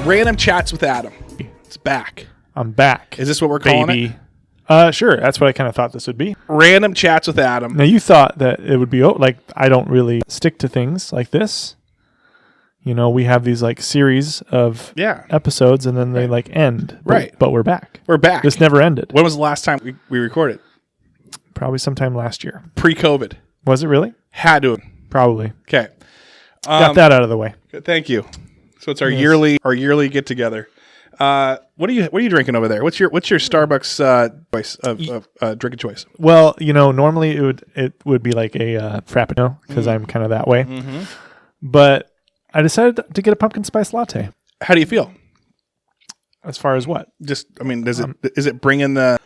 Random Chats with Adam. It's back. I'm back. Is this what we're calling it? Sure. That's what I kind of thought this would be. Random Chats with Adam. Now, you thought that it would be, like, I don't really stick to things like this. You know, we have these, like, series of episodes, and then they, like, end. But we're back. We're back. This never ended. When was the last time we recorded? Probably sometime last year. Pre-COVID. Was it really? Had to. Probably. Okay. Got that out of the way. Thank you. So it's our yearly get together. What are you drinking over there? What's your Starbucks choice of drinking choice? Well, you know, normally it would be like a Frappuccino because I'm kind of that way. Mm-hmm. But I decided to get a pumpkin spice latte. How do you feel? As far as what? Just, I mean, is it bringing the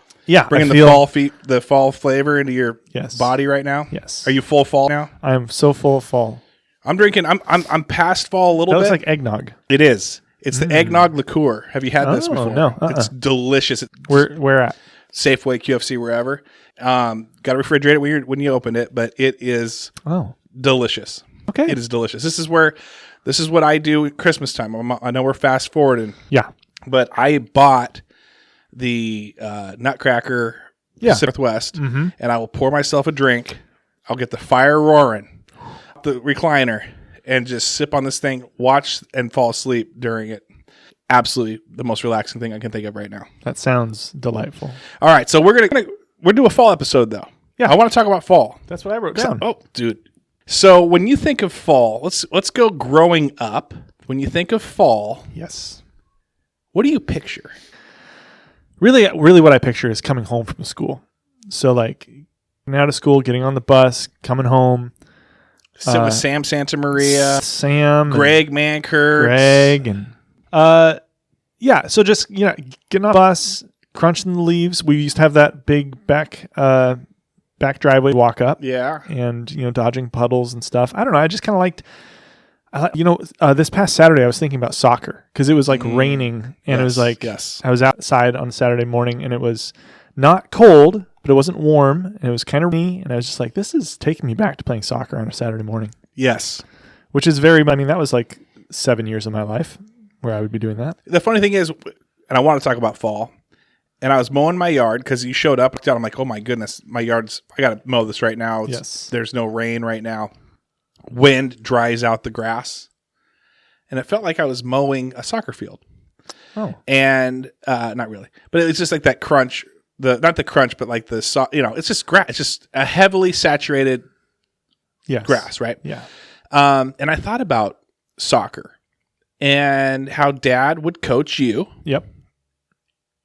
fall flavor into your body right now? Yes. Are you full fall now? I am so full of fall. I'm drinking. I'm past fall a little bit. That looks like eggnog. It is. It's the eggnog liqueur. Have you had this before? No. It's delicious. Where at? Safeway, QFC, wherever. Got to refrigerate it when you open it, but it is delicious. Okay. It is delicious. This is what I do at Christmas time. I know we're fast forwarding. Yeah. But I bought the Nutcracker Pacific Northwest, and I will pour myself a drink. I'll get the fire roaring, the recliner, and just sip on this thing, watch and fall asleep during it. Absolutely the most relaxing thing I can think of right now. That sounds delightful. All right, so we're do a fall episode though. Yeah, I want to talk about fall. That's what I wrote down. Oh, dude. So when you think of fall, let's go growing up. When you think of fall, yes, what do you picture? Really, what I picture is coming home from school. So like getting out of school, getting on the bus, coming home. Sit with Sam Santa Maria, Greg Mankirk, and so just getting on the bus, crunching the leaves. We used to have that big back driveway walk up, and dodging puddles and stuff. I don't know. I just kind of liked. This past Saturday I was thinking about soccer because it was like raining, and it was like I was outside on Saturday morning, and it was not cold, but it wasn't warm, and it was kind of rainy, and I was just like, this is taking me back to playing soccer on a Saturday morning. Yes. Which is that was like 7 years of my life where I would be doing that. The funny thing is, and I want to talk about fall, and I was mowing my yard because you showed up, I'm like, oh my goodness, my yard's, I got to mow this right now. There's no rain right now. Wind dries out the grass. And it felt like I was mowing a soccer field. Oh. And not really. But it was just like that crunch. Not the crunch, but like it's just grass. It's just a heavily saturated grass, right? Yeah. And I thought about soccer and how Dad would coach you. Yep.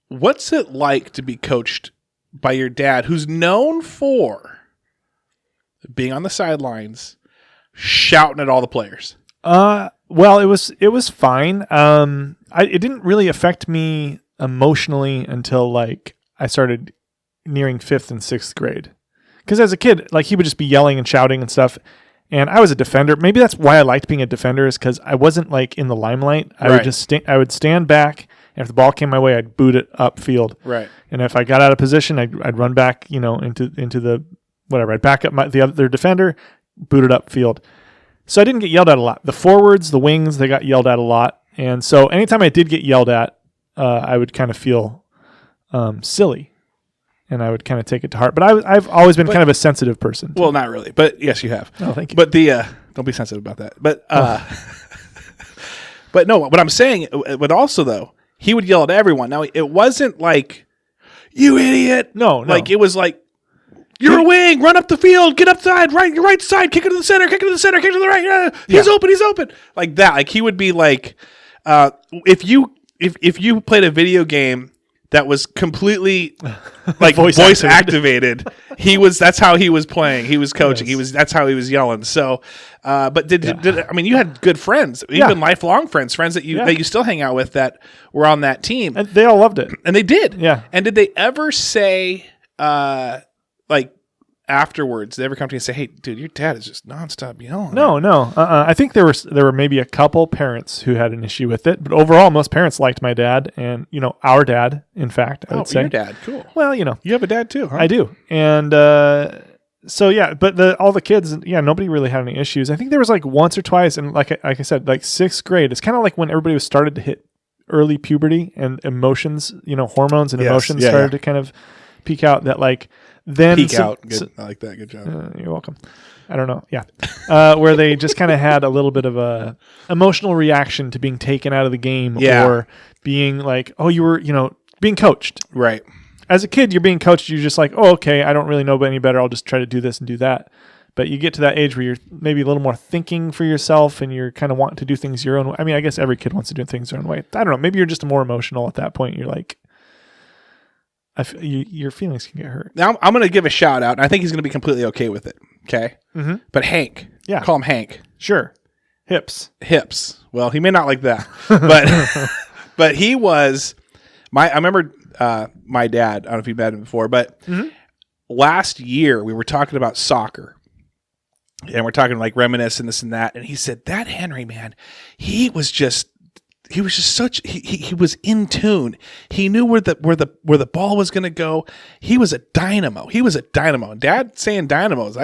What's it like to be coached by your dad, who's known for being on the sidelines, shouting at all the players? Well, it was fine. It didn't really affect me emotionally until like I started nearing 5th and 6th grade. Because as a kid, like he would just be yelling and shouting and stuff. And I was a defender. Maybe that's why I liked being a defender, is because I wasn't like in the limelight. I would just I would stand back. And if the ball came my way, I'd boot it upfield. Right. And if I got out of position, I'd run back, into the whatever. I'd back up the other defender, boot it upfield. So I didn't get yelled at a lot. The forwards, the wings, they got yelled at a lot. And so anytime I did get yelled at, I would kind of feel silly, and I would kind of take it to heart. But I've always been kind of a sensitive person. Well, not really, but yes, you have. Oh, thank you. But don't be sensitive about that. But but no, what I'm saying, but also though, he would yell at everyone. Now it wasn't like, you idiot. No. Like it was like, you're a wing, run up the field, get upside, your right side, kick it to the center, kick it to the center, kick it to the right. He's open. Like that. Like he would be like, if you played a video game that was completely like voice activated, that's how he was playing. He was coaching. Yes. That's how he was yelling. So, but you had good friends, even lifelong friends that you still hang out with that were on that team, and they all loved it, and they did. Yeah. And did they ever say, like afterwards, they ever come to you and say, "Hey, dude, your dad is just nonstop yelling"? No. I think there were maybe a couple parents who had an issue with it, but overall, most parents liked my dad, and our dad. In fact, I would say your dad, cool. Well, you have a dad too, huh? I do, and so yeah, but all the kids, nobody really had any issues. I think there was like once or twice, and like I said, like 6th grade. It's kind of like when everybody was started to hit early puberty and emotions, hormones and emotions started to kind of peak out, that like then peak out. Good. I like that. Good job. You're welcome. I don't know. Yeah. Where they just kind of had a little bit of a emotional reaction to being taken out of the game or being like, oh, you were, being coached. Right. As a kid, you're being coached. You're just like, oh, okay, I don't really know any better. I'll just try to do this and do that. But you get to that age where you're maybe a little more thinking for yourself and you're kind of wanting to do things your own way. I mean, I guess every kid wants to do things their own way. I don't know. Maybe you're just more emotional at that point. You're like, your feelings can get hurt. Now, I'm going to give a shout out, and I think he's going to be completely okay with it. Okay? Mm-hmm. But Hank. Yeah. Call him Hank. Sure. Hips. Well, he may not like that. But he was... I remember my dad, I don't know if you've met him before, but last year we were talking about soccer. And we're talking like reminiscing this and that. And he said, that Henry, man, he was in tune. He knew where the ball was going to go. He was a dynamo. And Dad saying dynamos,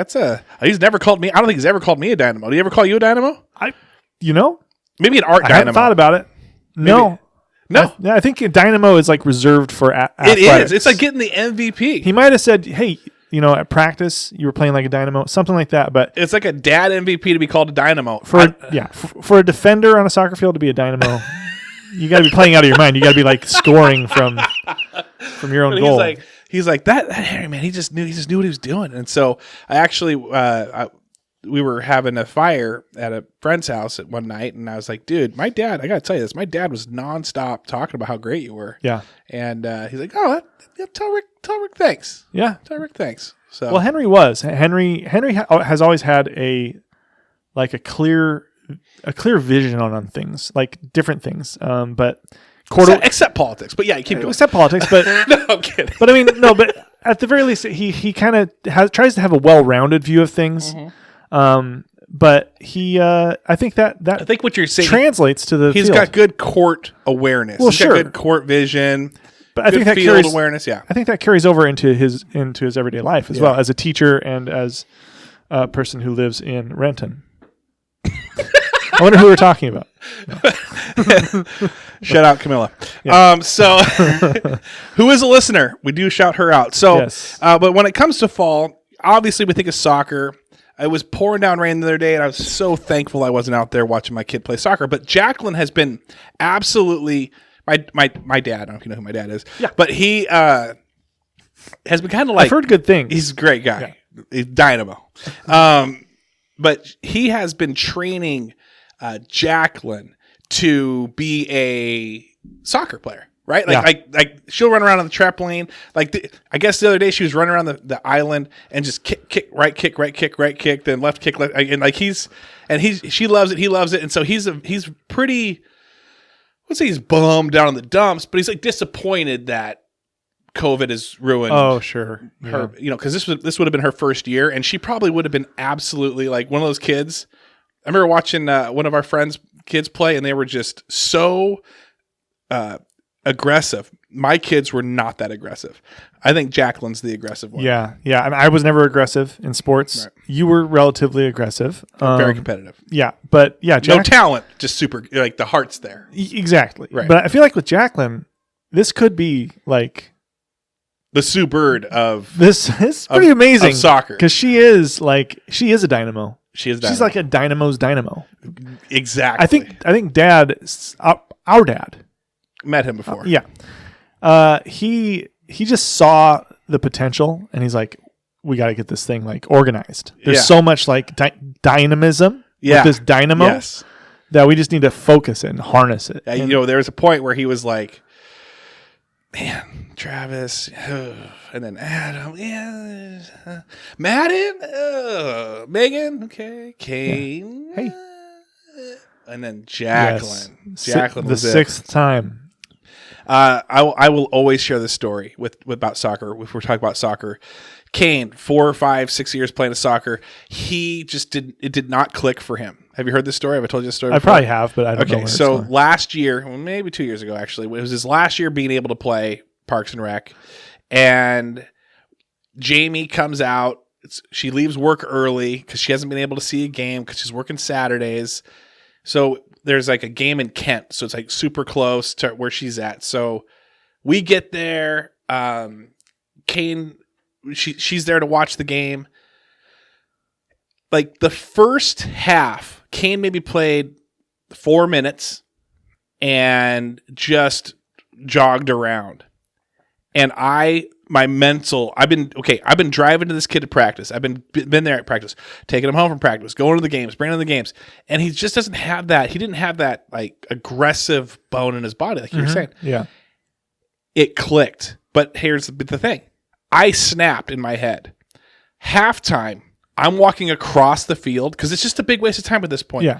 he's never called me. I don't think he's ever called me a dynamo. Did he ever call you a dynamo? Maybe an art dynamo. I haven't thought about it. No. I think a dynamo is like reserved for athletics. It is. It's like getting the MVP. He might have said, hey, at practice you were playing like a dynamo, something like that. But it's like a dad MVP to be called a dynamo. For a defender on a soccer field to be a dynamo, you got to be playing out of your mind. You got to be like scoring from your own goal. He's like that Henry, man. He just knew what he was doing. And so I actually we were having a fire at a friend's house at one night, and I was like, dude, my dad, I got to tell you this. My dad was nonstop talking about how great you were. Yeah. And he's like, oh, tell Rick thanks. Yeah. Tell Rick thanks. So well, Henry has always had a clear vision on things, like different things. But except politics. But yeah, keep going. Except politics, but no, I'm kidding. But I mean, no, but at the very least, he kind of tries to have a well-rounded view of things. Mm-hmm. But I think I think what you're saying translates to the he's field. Got good court awareness. Well, he's got good court vision. But I think that field awareness. Yeah, I think that carries over into his everyday life as well, as a teacher and as a person who lives in Renton. I wonder who we're talking about. Shout out Camilla. Yeah. So who is a listener? We do shout her out. So, yes. But when it comes to fall, obviously we think of soccer. It was pouring down rain the other day, and I was so thankful I wasn't out there watching my kid play soccer. But Jacqueline has been absolutely my dad. I don't know if you know who my dad is. Yeah. But he has been kind of like... I've heard good things. He's a great guy. Yeah. He's dynamo. But he has been training Jacqueline to be a soccer player. Right? Like she'll run around on the trampoline. I guess the other day she was running around the island and just kick, right kick, then left kick, left, and she loves it, he loves it. And so he's pretty, let's say he's bummed down in the dumps, but he's like disappointed that COVID has ruined her, because this would have been her first year, and she probably would have been absolutely like one of those kids. I remember watching one of our friends' kids play, and they were just so aggressive. My kids were not that aggressive. I think Jacqueline's the aggressive one. Yeah. I mean, I was never aggressive in sports. Right. You were relatively aggressive. Very competitive. Yeah, but yeah, no talent, just super, like the heart's there. Exactly. Right. But I feel like with Jacqueline, this could be like the Sue Bird of this. It's pretty amazing of soccer, because she is a dynamo. She's like a dynamo's dynamo. Exactly. I think Dad, our dad. Met him before. He just saw the potential, and he's like, we got to get this thing like organized. There's so much like dynamism with this dynamo that we just need to focus it and harness it. And, there was a point where he was like, man, Travis, and then Adam, Madden, Megan, okay, Kane, hey, and then Jacqueline. Yes. Jacqueline was the sixth time. I will always share this story with about soccer. If we're talking about soccer, Kane, 4 or 5, 6 years playing soccer, it did not click for him. Have you heard this story? Have I told you this story before? I probably have, but I don't know. Okay, so last year, maybe 2 years ago, actually, it was his last year being able to play Parks and Rec, and Jamie comes out. She leaves work early because she hasn't been able to see a game because she's working Saturdays. So there's like a game in Kent, so it's like super close to where she's at. So we get there. Kane, she's there to watch the game. Like the first half, Kane maybe played 4 minutes and just jogged around. And I've been driving to this kid to practice. I've been there at practice, taking him home from practice, going to the games, bringing him to the games. And he just doesn't have that. He didn't have that like aggressive bone in his body, like you were saying. Yeah. It clicked. But here's the thing. I snapped in my head. Halftime, I'm walking across the field because it's just a big waste of time at this point. Yeah.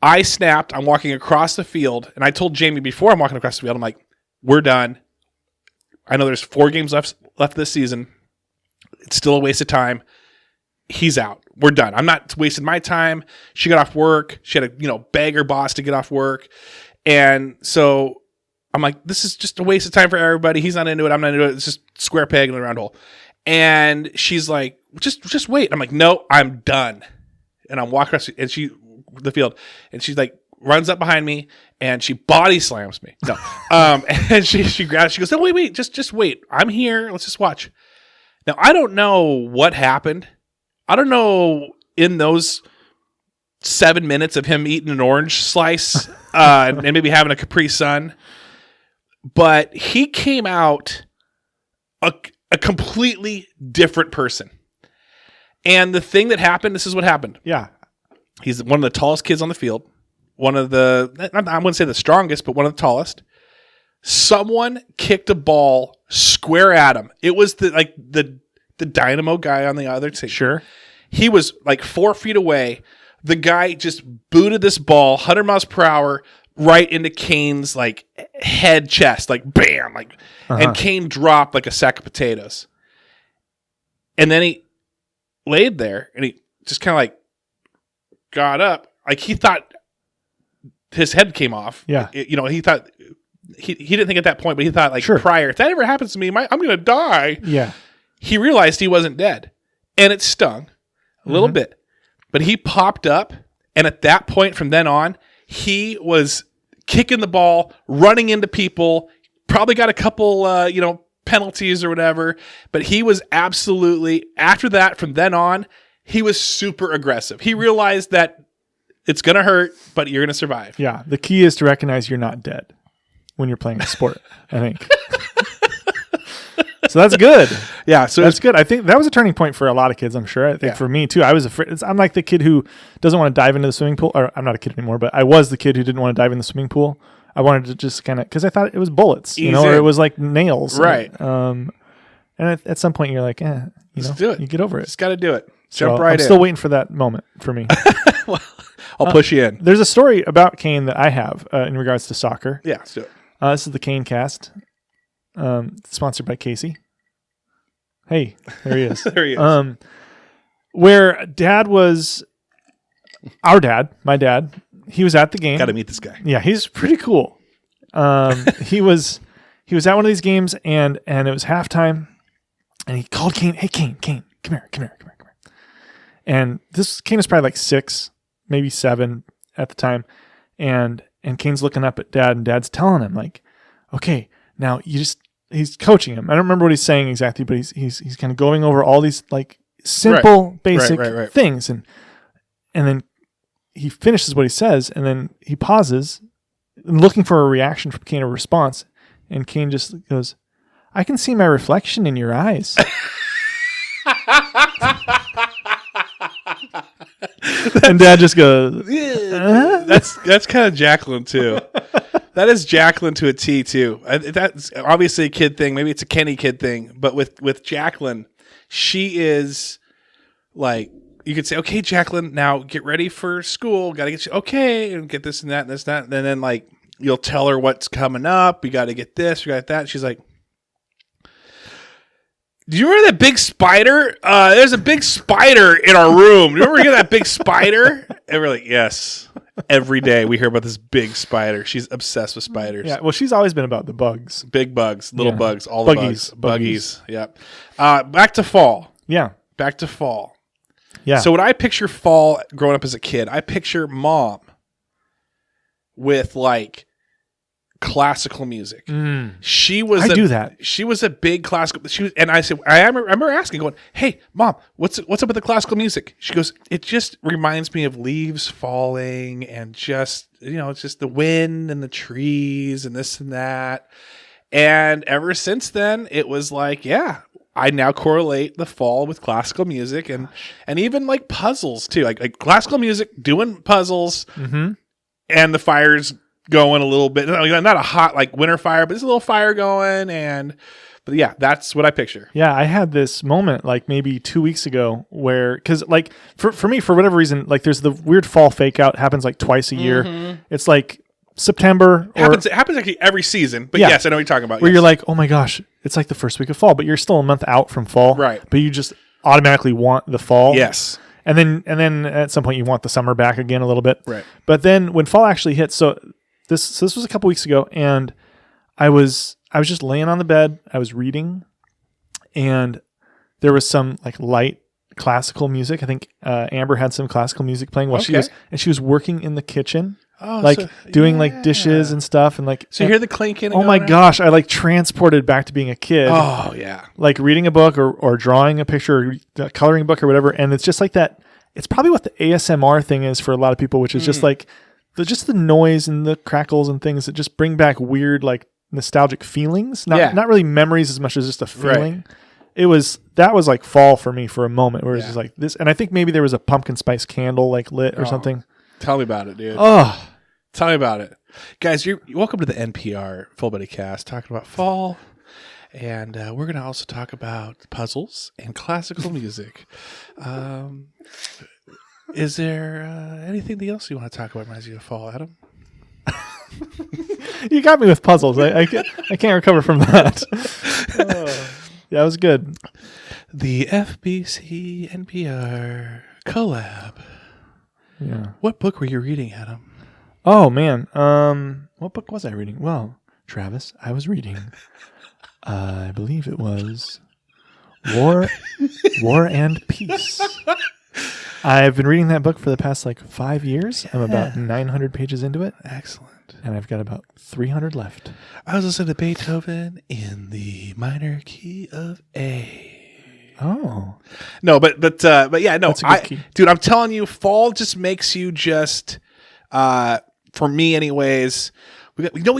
I snapped. I'm walking across the field. And I told Jamie before I'm walking across the field, I'm like, we're done. I know there's 4 games left this season. It's still a waste of time. He's out. We're done. I'm not wasting my time. She got off work. She had to, beg her boss to get off work. And so I'm like, this is just a waste of time for everybody. He's not into it. I'm not into it. It's just square peg in a round hole. And she's like, just wait. I'm like, no, I'm done. And I'm walking across the field. And she's like, runs up behind me and she body slams me. No. And she grabs, she goes, no, wait, just wait. I'm here. Let's just watch. Now, I don't know what happened. I don't know in those 7 minutes of him eating an orange slice and maybe having a Capri Sun, but he came out a completely different person. And the thing that happened, this is what happened. Yeah. He's one of the tallest kids on the field. One of the, I wouldn't say the strongest, but one of the tallest. Someone kicked a ball square at him. It was the Dynomo guy on the other team. Sure. He was like 4 feet away. The guy just booted this ball 100 miles per hour right into Kane's like head chest, like bam, like, and Kane dropped like a sack of potatoes. And then he laid there and he just kind of like got up. Like he thought his head came off. Yeah. He thought he didn't think at that point, but he thought like sure. prior, if that ever happens to me, I'm going to die. Yeah. He realized he wasn't dead and it stung a little bit, but he popped up. And at that point from then on, he was kicking the ball, running into people, probably got a couple, penalties or whatever, but he was absolutely, after that, from then on, he was super aggressive. He realized that it's going to hurt, but you're going to survive. Yeah. The key is to recognize you're not dead when you're playing a sport, I think. So that's good. Yeah. So that's good. I think that was a turning point for a lot of kids, I'm sure. I think for me too, I was afraid. I'm like the kid who doesn't want to dive into the swimming pool, or I'm not a kid anymore, but I was the kid who didn't want to dive in the swimming pool. I wanted to just kind of, because I thought it was bullets, or it was like nails. Right. And at some point you're like, Let's do it. You get over it. Just got to do it. Jump right in. I'm still waiting for that moment for me. Well, I'll push you in. There's a story about Kane that I have in regards to soccer. Yeah, let's do it. This is the Kane cast, sponsored by Casey. Hey, there he is. There he is. Where my dad, he was at the game. Got to meet this guy. Yeah, he's pretty cool. He was at one of these games and it was halftime, and he called Kane. Hey, Kane, come here. And Kane was probably like 6, maybe 7 at the time, and Kane's looking up at Dad, and Dad's telling him like, okay, now he's coaching him. I don't remember what he's saying exactly, but he's kind of going over all these like simple, basic things, and then he finishes what he says, and then he pauses, looking for a reaction from Kane, a response, and Kane just goes, "I can see my reflection in your eyes." And Dad just goes, That's kind of Jacqueline too. That is Jacqueline to a T too. That's obviously a kid thing. Maybe it's a Kenney kid thing. But with Jacqueline, she is like, you could say, okay, Jacqueline, now get ready for school. Got to get you okay, and get this and that and this and that. And then like you'll tell her what's coming up. You got to get this. You got that. And she's like, do you remember that big spider? There's a big spider in our room. Do you remember that big spider? And we're like, yes. Every day we hear about this big spider. She's obsessed with spiders. Yeah, well, she's always been about the bugs. Big bugs, little bugs, all the bugs. Buggies. Yeah. Back to fall. Yeah. Back to fall. Yeah. So when I picture fall growing up as a kid, I picture mom with like classical music. She was She was a big classical. And I said, I remember asking, going, "Hey, Mom, what's up with the classical music?" She goes, "It just reminds me of leaves falling and just it's just the wind and the trees and this and that." And ever since then, it was like, yeah, I now correlate the fall with classical music and even like puzzles too, like classical music doing puzzles, and the fires going a little bit, not a hot like winter fire, but there's a little fire going, but yeah, that's what I picture. Yeah, I had this moment like maybe 2 weeks ago where, because like for me, for whatever reason, like there's the weird fall fake out, happens like twice a year. It's like September. It happens actually every season, but yes, I know what you're talking about. Where you're like, oh my gosh, it's like the first week of fall, but you're still a month out from fall. Right. But you just automatically want the fall. Yes. And then at some point you want the summer back again a little bit. Right. But then when fall actually hits, so this was a couple weeks ago, and I was just laying on the bed, I was reading, and there was some like light classical music. I think Amber had some classical music playing while she was working in the kitchen. Doing like dishes and stuff, and like you hear the clinking. Oh my gosh, I like transported back to being a kid. Oh yeah, like reading a book or drawing a picture, or coloring a book or whatever. And it's just like that. It's probably what the ASMR thing is for a lot of people, which is just like the noise and the crackles and things that just bring back weird like nostalgic feelings. Not really memories as much as just a feeling. Right. That was like fall for me for a moment, where it's just like this. And I think maybe there was a pumpkin spice candle like lit or something. Tell me about it, dude. Oh, tell me about it, guys. You're welcome to the NPR Full Buddy Cast, talking about fall, and we're going to also talk about puzzles and classical music. Is there anything else you want to talk about reminds you of fall, Adam? You got me with puzzles. I can't recover from that. Yeah, it was good. The FBC NPR collab. Yeah. What book were you reading, Adam? Oh man, what book was I reading? Well, Travis, I was reading. I believe it was War and Peace. I've been reading that book for the past like 5 years. I'm about 900 pages into it. Excellent. And I've got about 300 left. I was listening to Beethoven in the minor key of A. Oh no, but yeah, no, that's a good key. Dude, I'm telling you, fall just makes you just, for me, anyways. We got.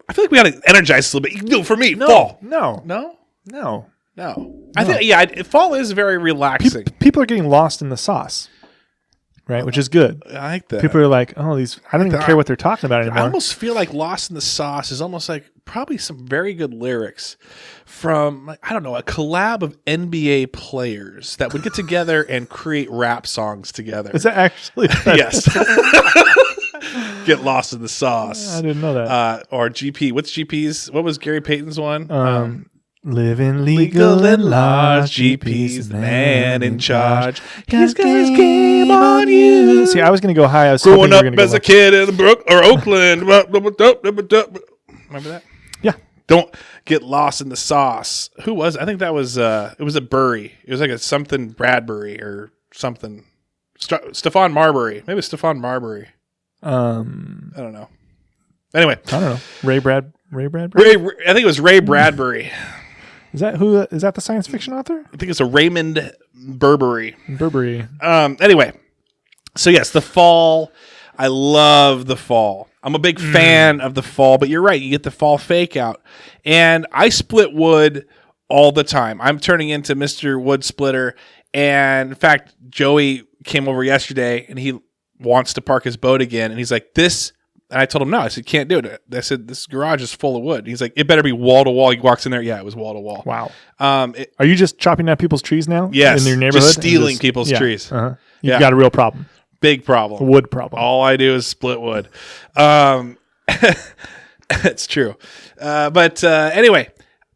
I feel like we gotta energize a little bit. For me, fall. No. I think fall is very relaxing. People are getting lost in the sauce, right? Which is good. I like that. People are like, oh, these. I don't even care what they're talking about anymore. I almost feel like Lost in the Sauce is almost like probably some very good lyrics from, like, I don't know, a collab of NBA players that would get together and create rap songs together. Is that actually? Yes. Get lost in the sauce. I didn't know that. Or GP. What's GP's? What was Gary Payton's one? Living legal and large, GP's the man in charge. He's got his game on you. See, I was going to go high. I was growing up as a kid in Oakland. Remember that? Yeah. Don't get lost in the sauce. Who was? I think that was. It was a Burry. It was like a something Bradbury or something. Stephon Marbury. Maybe it's Stephon Marbury. I don't know. Anyway, I don't know. Ray Bradbury. I think it was Ray Bradbury. Is that the science fiction author? I think it's a Raymond Burberry. Anyway, so yes, the fall. I love the fall. I'm a big fan of the fall, but you're right. You get the fall fake out. And I split wood all the time. I'm turning into Mr. Wood Splitter. And in fact, Joey came over yesterday and he wants to park his boat again. And he's like, this. And I told him, no. I said, can't do it. I said, this garage is full of wood. And he's like, it better be wall to wall. He walks in there. Yeah, it was wall to wall. Wow. Are you just chopping down people's trees now? Yes. In your neighborhood? Just stealing people's trees. Uh-huh. You've got a real problem. Big problem. A wood problem. All I do is split wood. It's true. Anyway,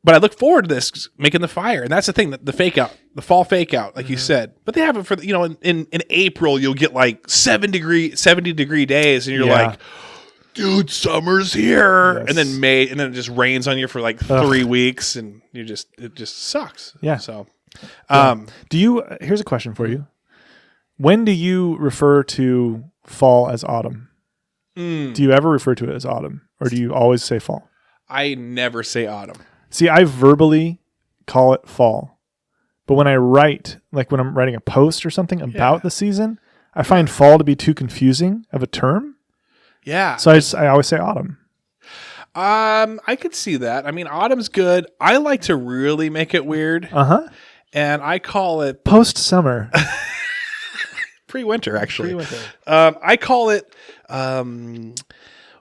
but I look forward to this, making the fire. And that's the thing, the fake out, the fall fake out, like you said. But they have it for, in April, you'll get like 70 degree days. And you're like, dude, summer's here. Yes. And then May, and then it just rains on you for like 3 weeks. And it just sucks. Yeah. So, here's a question for you. When do you refer to fall as autumn? Do you ever refer to it as autumn, or do you always say fall? I never say autumn. See, I verbally call it fall. But when I write, like when I'm writing a post or something about the season, I find fall to be too confusing of a term. Yeah. So I always say autumn. I could see that. I mean, autumn's good. I like to really make it weird. And I call it post-summer. Pre-winter, actually. Pre-winter. I call it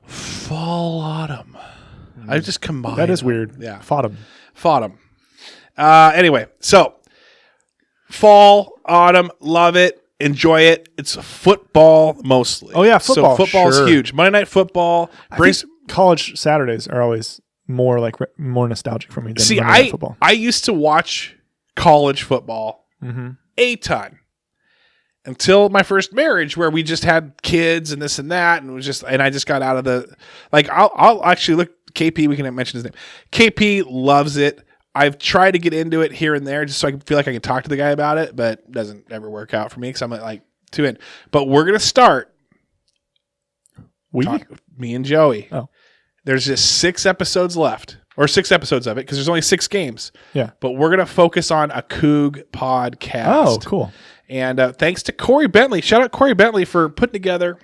fall autumn. I just combined. That is weird. Yeah. Fautumn. Anyway, so fall, autumn, love it. Enjoy it. It's football mostly. Oh, yeah, football. So football's huge. Monday Night Football brings... college Saturdays are always more nostalgic for me than Monday Night Football. I used to watch college football a ton until my first marriage, where we just had kids and this and that, and I just got out of the I'll actually look. KP, we can mention his name. KP loves it. I've tried to get into it here and there just so I can feel like I can talk to the guy about it, but it doesn't ever work out for me because I'm like too in. But we're gonna start. Me and Joey. Oh. There's just 6 episodes left, or 6 episodes of it, because there's only 6 games. Yeah. But we're going to focus on a Coug podcast. Oh, cool. And thanks to Corey Bentley. Shout out Corey Bentley for putting together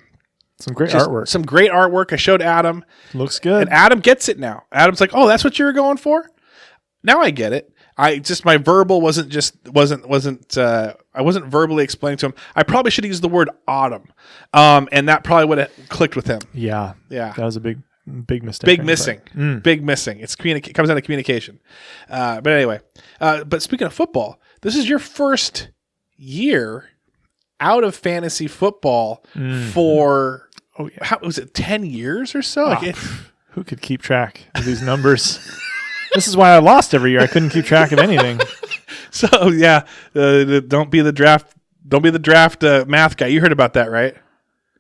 some great artwork. Some great artwork. I showed Adam. Looks good. And Adam gets it now. Adam's like, oh, that's what you were going for? Now I get it. My verbal wasn't I wasn't verbally explaining to him. I probably should have used the word autumn. And that probably would have clicked with him. Yeah. Yeah. That was a big mistake. Big missing. It's it comes down to communication. But anyway, but speaking of football, this is your first year out of fantasy football for how was it 10 years or so? Who could keep track of these numbers? This is why I lost every year. I couldn't keep track of anything. So yeah, don't be the draft math guy. You heard about that, right?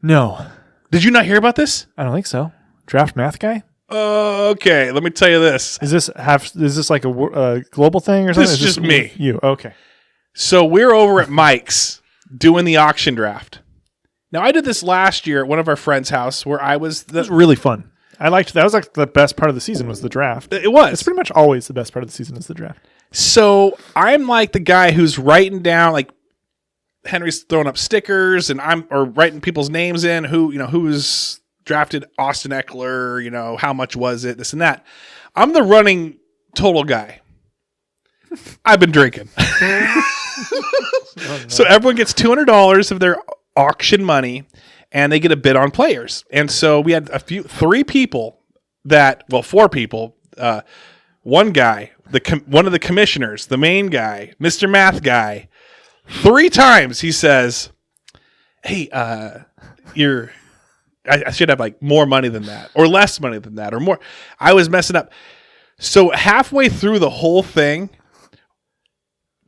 No. Did you not hear about this? I don't think so. Draft math guy? Okay, let me tell you this. Is this like a global thing or something? This is just me. You. Okay. So we're over at Mike's doing the auction draft. Now I did this last year at one of our friends' house where I was. It was really fun. I liked that. Was like the best part of the season was the draft. It was. It's pretty much always the best part of the season is the draft. So I'm like the guy who's writing down, like Henry's throwing up stickers and or writing people's names in who's drafted Austin Eckler, how much was it, this and that. I'm the running total guy. I've been drinking. So everyone gets $200 of their auction money and they get a bid on players. And so we had 4 people, one guy, one of the commissioners, the main guy, Mr. Math guy, 3 times he says, hey, I should have like more money than that or less money than that or more. I was messing up. So halfway through the whole thing,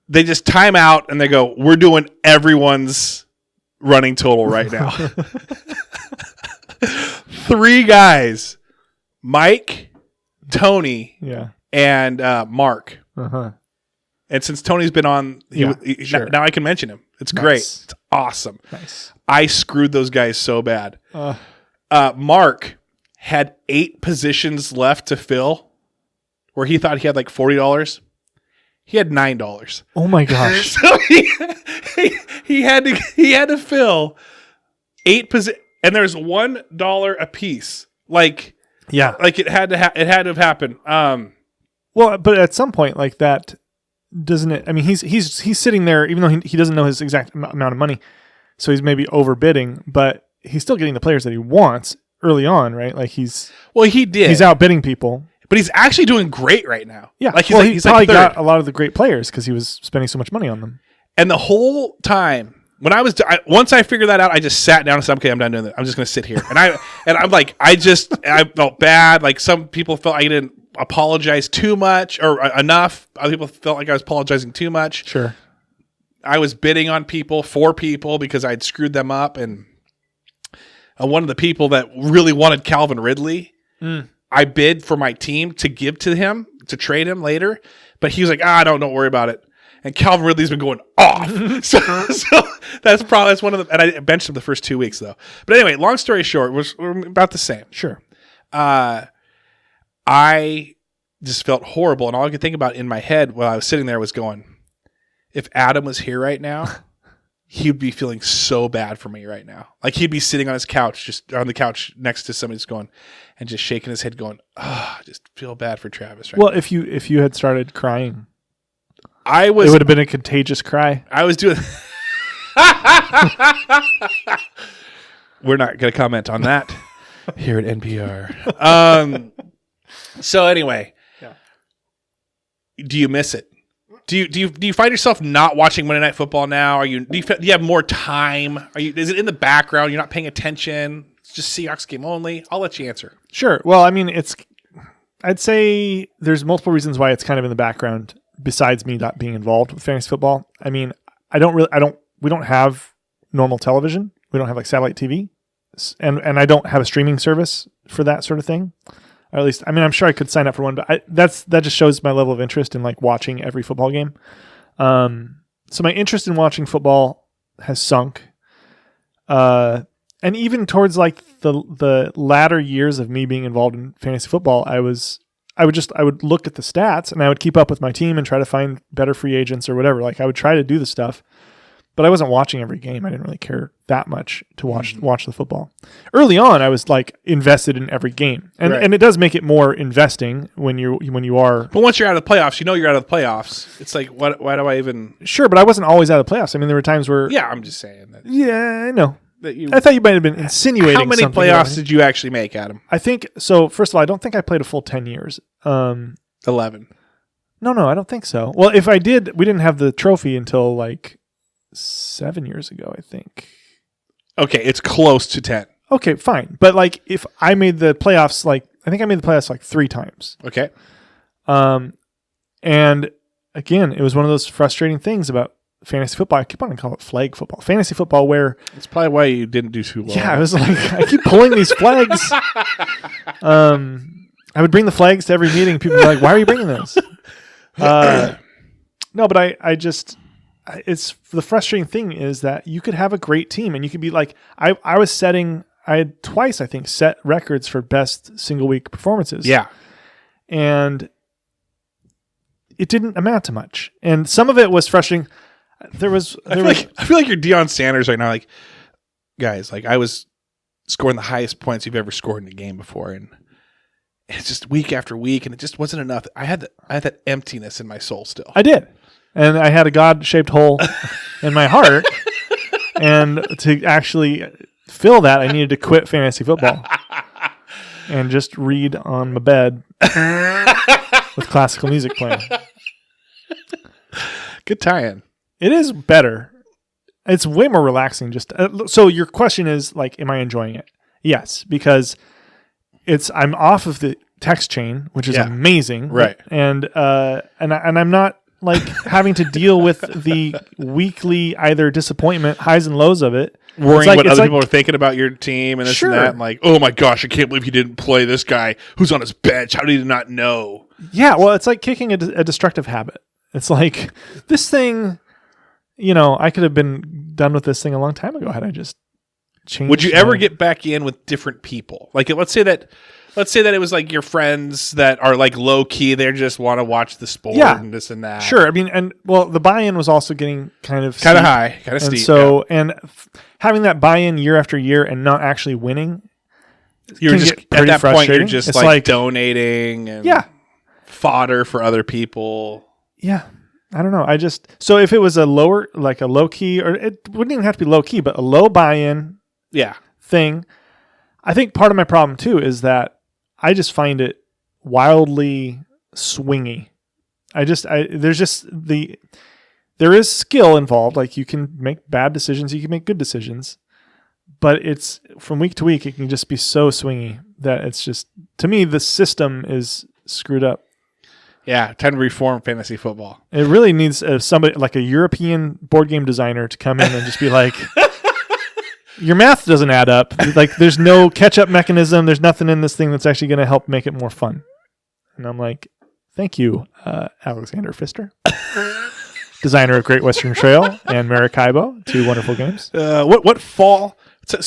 they just time out and they go, we're doing everyone's running total right now. 3 guys, Mike, Tony, and Mark. And since Tony's been on, now I can mention him. It's great. It's awesome. Nice. I screwed those guys so bad. Mark had 8 positions left to fill where he thought he had like $40. He had $9. Oh my gosh. So he had to fill 8 positions, and there's $1 a piece. Like it had to have happened. Well, but at some point like that, doesn't it? I mean, he's sitting there, even though he doesn't know his exact amount of money, so he's maybe overbidding, but he's still getting the players that he wants early on, right? Like he did. He's outbidding people. But he's actually doing great right now. Yeah, he's probably got a lot of the great players because he was spending so much money on them. And the whole time, when once I figured that out, I just sat down and said, "Okay, I'm done doing that. I'm just going to sit here." And I'm like, I felt bad. Like some people felt I didn't apologize too much or enough. Other people felt like I was apologizing too much. Sure. I was bidding on people for people because I'd screwed them up, and one of the people that really wanted Calvin Ridley. I bid for my team to give to him, to trade him later, but he was like, don't worry about it. and Calvin Ridley's been going off. so that's one of them. And I benched him the first 2 weeks, though. But anyway, long story short, we're about the same. Sure. I just felt horrible, and all I could think about in my head while I was sitting there was going, if Adam was here right now, he'd be feeling so bad for me right now. Like he'd be sitting on his couch, just on the couch next to somebody just going, and just shaking his head going, I just feel bad for Travis right now. Well, if you had started crying, it would have been a contagious cry. I was doing... We're not going to comment on that here at NPR. So anyway, do you miss it? Do you find yourself not watching Monday Night Football now? Do you have more time? Is it in the background? You're not paying attention? It's just Seahawks game only? I'll let you answer. Sure. Well, I mean, I'd say there's multiple reasons why it's kind of in the background besides me not being involved with fantasy football. I mean, we don't have normal television. We don't have like satellite TV, and I don't have a streaming service for that sort of thing. Or at least, I mean, I'm sure I could sign up for one, but that just shows my level of interest in like watching every football game. So my interest in watching football has sunk. And even towards like the latter years of me being involved in fantasy football, I would look at the stats and I would keep up with my team and try to find better free agents or whatever. Like I would try to do the stuff, but I wasn't watching every game. I didn't really care that much to watch the football. Early on, I was like invested in every game, and it does make it more investing when you are. But once you're out of the playoffs, you're out of the playoffs. It's like, why do I even? Sure, but I wasn't always out of the playoffs. I mean, there were times where. Yeah, I'm just saying that. Yeah, I know. I thought you might have been insinuating. How many playoffs did you actually make, Adam? I think so. First of all, I don't think I played a full 10 years. 11. No, I don't think so. Well, if I did, we didn't have the trophy until like 7 years ago, I think. Okay, it's close to 10. Okay, fine. But like if I made the playoffs, I think I made the playoffs like 3 times. Okay. And again, it was one of those frustrating things about fantasy football. I keep on calling it flag football. Fantasy football where... That's probably why you didn't do too well. Yeah, I was like, I keep pulling these flags. I would bring the flags to every meeting. People were like, why are you bringing those? No, but I just... It's the frustrating thing is that you could have a great team and you could be like, I had twice, I think, set records for best single week performances. Yeah. And it didn't amount to much. And some of it was frustrating. I feel like you're Deion Sanders right now. Like, guys, like I was scoring the highest points you've ever scored in a game before. And it's just week after week. And it just wasn't enough. I had that emptiness in my soul still. I did. And I had a God-shaped hole in my heart. And to actually fill that, I needed to quit fantasy football and just read on my bed with classical music playing. Good tie-in. It is better. It's way more relaxing. So your question is like, am I enjoying it? Yes, because I'm off of the text chain, which is amazing. Right. And I'm not like having to deal with the weekly either disappointment, highs and lows of it. Worrying what other people are thinking about your team and this and that. And like, oh my gosh, I can't believe he didn't play this guy who's on his bench. How did he not know? Yeah, well, it's like kicking a destructive habit. It's like this thing, I could have been done with this thing a long time ago had I just changed. Would you ever get back in with different people? Like, let's say that it was like your friends that are like low key. They just want to watch the sport and this and that. Sure. I mean, the buy-in was also getting kind of high, kind of steep. So, having that buy-in year after year and not actually winning, you're just at that point, you're just like donating and fodder for other people. Yeah. I don't know. So if it was a lower, like a low key, or it wouldn't even have to be low key, but a low buy-in thing. I think part of my problem too is that I just find it wildly swingy. There is skill involved. Like you can make bad decisions, you can make good decisions, but it's from week to week, it can just be so swingy that it's just, to me, the system is screwed up. Yeah. Time to reform fantasy football. It really needs somebody like a European board game designer to come in and just be like, your math doesn't add up. Like, there's no catch-up mechanism. There's nothing in this thing that's actually going to help make it more fun. And I'm like, thank you, Alexander Pfister. designer of Great Western Trail and Maracaibo, 2 wonderful games. What fall?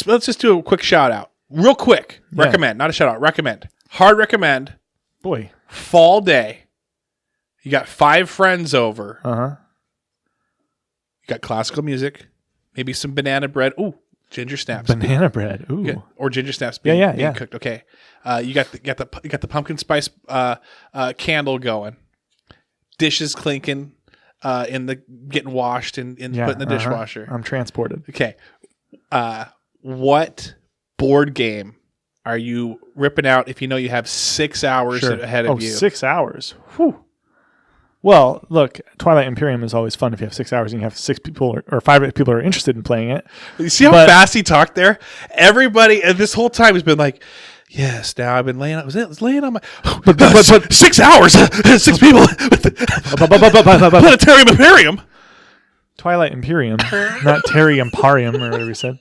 Let's just do a quick shout out, real quick. Yeah. Recommend, not a shout out. Recommend, hard recommend. Boy, fall day. You got 5 friends over. You got classical music, maybe some banana bread. Ooh, ginger snaps. Banana bread. Ooh, or ginger snaps being cooked. Okay, you got the pumpkin spice candle going. Dishes clinking, getting washed and put in the dishwasher. I'm transported. Okay, what board game are you ripping out if you know you have 6 hours ahead of you? 6 hours. Whew. Well, look, Twilight Imperium is always fun if you have 6 hours and you have 6 people or 5 people are interested in playing it. You see how fast he talked there? Everybody, this whole time has been like, yes, now I've been laying on my... But 6 hours! 6 people! Planetarium Imperium! Twilight Imperium, not Terry Imperium, or whatever you said.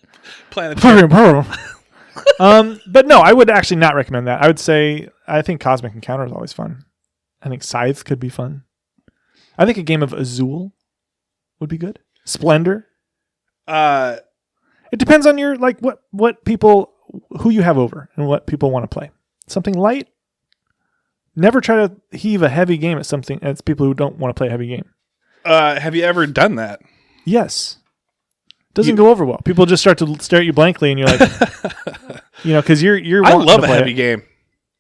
Planetarium. But no, I would actually not recommend that. I would say, I think Cosmic Encounter is always fun. I think Scythe could be fun. I think a game of Azul would be good. Splendor. It depends on your what people who you have over and what people want to play. Something light. Never try to heave a heavy game at something at people who don't want to play a heavy game. Have you ever done that? Yes. Doesn't go over well. People just start to stare at you blankly, and you're like, because you're. I love a heavy game.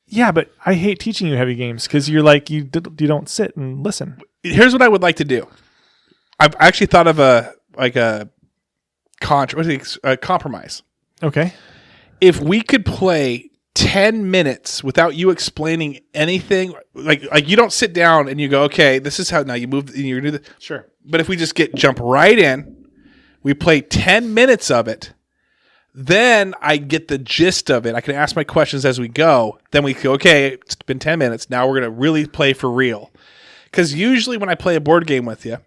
Yeah, but I hate teaching you heavy games because you're like you don't sit and listen. Here's what I would like to do. I've actually thought of a compromise. Okay. If we could play 10 minutes without you explaining anything, like you don't sit down and you go, okay, this is how now you move and you do this. Sure. But if we just jump right in, we play 10 minutes of it. Then I get the gist of it. I can ask my questions as we go. Then we go, okay, it's been 10 minutes. Now we're going to really play for real. Because usually when I play a board game with you,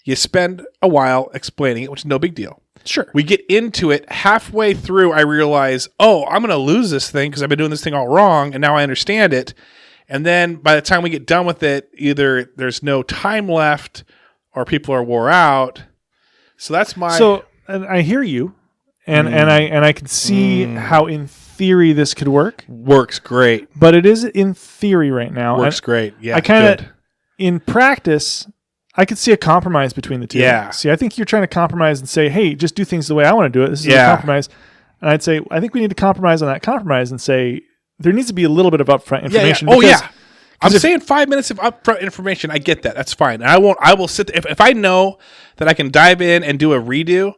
you spend a while explaining it, which is no big deal. Sure. We get into it. Halfway through, I realize, I'm going to lose this thing because I've been doing this thing all wrong, and now I understand it. And then by the time we get done with it, either there's no time left or people are wore out. So that's my... So, and I hear you. And I can see how in theory this could work. Works great. But it is in theory right now. Works great. Yeah. I kind of in practice I could see a compromise between the two. Yeah. See, I think you're trying to compromise and say, "Hey, just do things the way I want to do it." This is a compromise. And I'd say, I think we need to compromise on that compromise and say there needs to be a little bit of upfront information. Yeah. Oh yeah. I'm saying 5 minutes of upfront information. I get that. That's fine. And I will sit there. If I know that I can dive in and do a redo,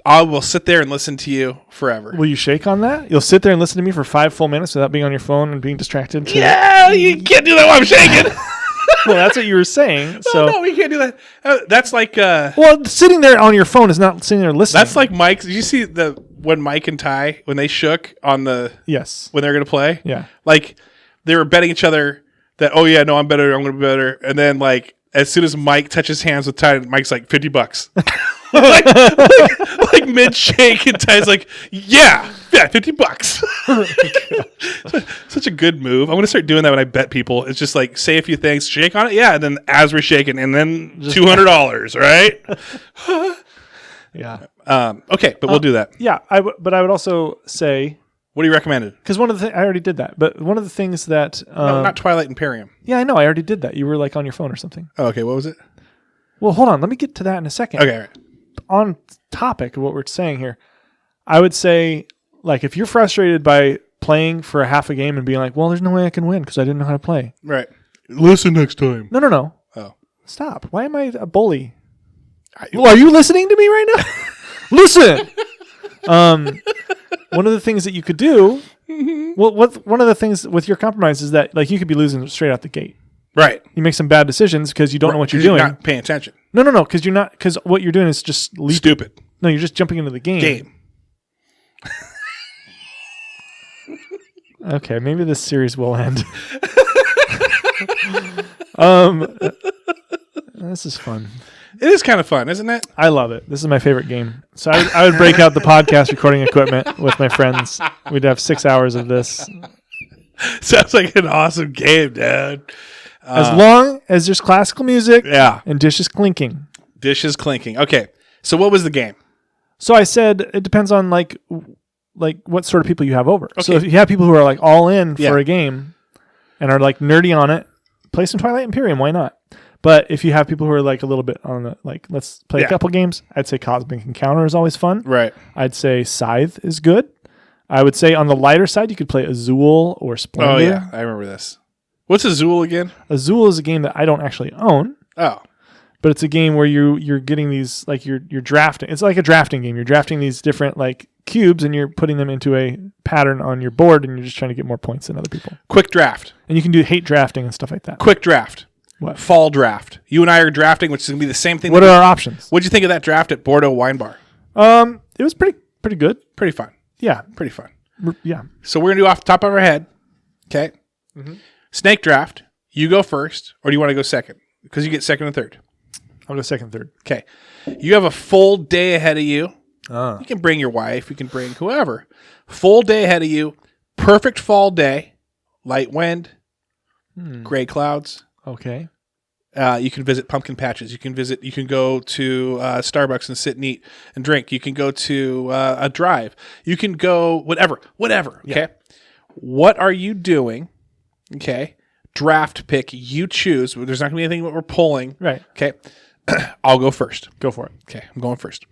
I will sit there and listen to you forever. Will you shake on that? You'll sit there and listen to me for 5 full minutes without being on your phone and being distracted? Yeah, you can't do that while I'm shaking. Well, that's what you were saying. So no, we can't do that. That's like... well, sitting there on your phone is not sitting there listening. That's like Mike. Did you see when Mike and Ty, when they shook on the... Yes. When they were going to play? Yeah. Like, they were betting each other that, oh yeah, no, I'm better, I'm going to be better. And then, like, as soon as Mike touches hands with Ty, Mike's like, $50. like mid shake, and Ty's like, yeah, $50. Such a good move. I'm gonna start doing that when I bet people. It's just like, say a few things, shake on it, yeah, and then as we're shaking, and then $200, right? Yeah. Okay, but we'll do that. Yeah, but I would also say, what do you recommend? Because one of the I already did that, but one of the things that no, not Twilight Imperium. Yeah, I know, I already did that. You were like on your phone or something. Oh, okay, what was it? Well, hold on, let me get to that in a second. Okay, all right. On topic of what we're saying here, I would say, like, if you're frustrated by playing for a half a game and being like, well, there's no way I can win because I didn't know how to play. Right. Listen next time. No. Oh. Stop. Why am I a bully? Well, are you listening to me right now? Listen. One of the things that you could do, one of the things with your compromise is that, like, you could be losing straight out the gate. Right. You make some bad decisions because you don't know what you're doing. You're not paying attention. No, because what you're doing is just stupid. No, you're just jumping into the game. Okay, maybe this series will end. This is fun. It is kind of fun, isn't it? I love it. This is my favorite game. So I would break out the podcast recording equipment with my friends. We'd have 6 hours of this. Sounds like an awesome game, dude. As long as there's classical music and dishes clinking. Dishes clinking. Okay. So what was the game? So I said it depends on like what sort of people you have over. Okay. So if you have people who are like all in for a game and are like nerdy on it, play some Twilight Imperium. Why not? But if you have people who are like a little bit on the like, let's play a couple games, I'd say Cosmic Encounter is always fun. Right. I'd say Scythe is good. I would say on the lighter side, you could play Azul or Splendor. Oh yeah, I remember this. What's Azul again? Azul is a game that I don't actually own. Oh. But it's a game where you're getting these, like you're drafting. It's like a drafting game. You're drafting these different like cubes and you're putting them into a pattern on your board and you're just trying to get more points than other people. Quick draft. And you can do hate drafting and stuff like that. Quick draft. What? Fall draft. You and I are drafting, which is going to be the same thing. What are our options? What'd you think of that draft at Bordeaux Wine Bar? It was pretty good. Pretty fun. Yeah. Pretty fun. Yeah. So we're going to do off the top of our head. Okay. Mm-hmm. Snake draft. You go first, or do you want to go second? Because you get second and third. I'll go second, third. Okay. You have a full day ahead of you. Ah. You can bring your wife. You can bring whoever. Full day ahead of you. Perfect fall day. Light wind. Gray clouds. Okay. You can visit pumpkin patches. You can go to Starbucks and sit and eat and drink. You can go to a drive. You can go whatever. Okay. Yeah. What are you doing? Okay. Draft pick. You choose. There's not going to be anything that we're pulling. Right. Okay. I'll go first. Go for it. Okay. I'm going first.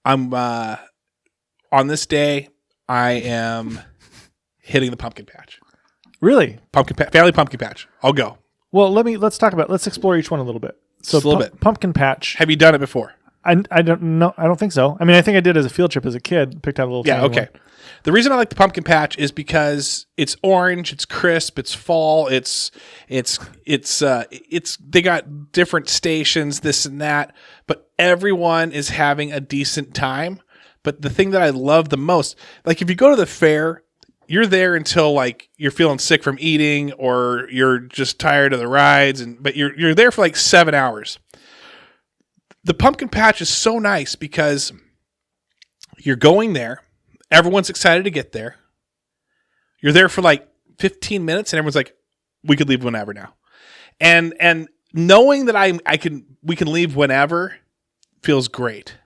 I'm on this day. I am hitting the pumpkin patch. Really? Family pumpkin patch. I'll go. Well, let's explore each one a little bit. So Just a little bit. Pumpkin patch. Have you done it before? I don't know. I don't think so. I mean, I think I did as a field trip as a kid. Picked out a little. Yeah. tiny Okay. one. The reason I like the pumpkin patch is because it's orange, it's crisp, it's fall, it's they got different stations, this and that, but everyone is having a decent time. But the thing that I love the most, like if you go to the fair, you're there until like you're feeling sick from eating or you're just tired of the rides, but you're there for like 7 hours. The pumpkin patch is so nice because you're going there. Everyone's excited to get there. You're there for like 15 minutes and everyone's like, we could leave whenever now. And knowing that we can leave whenever feels great.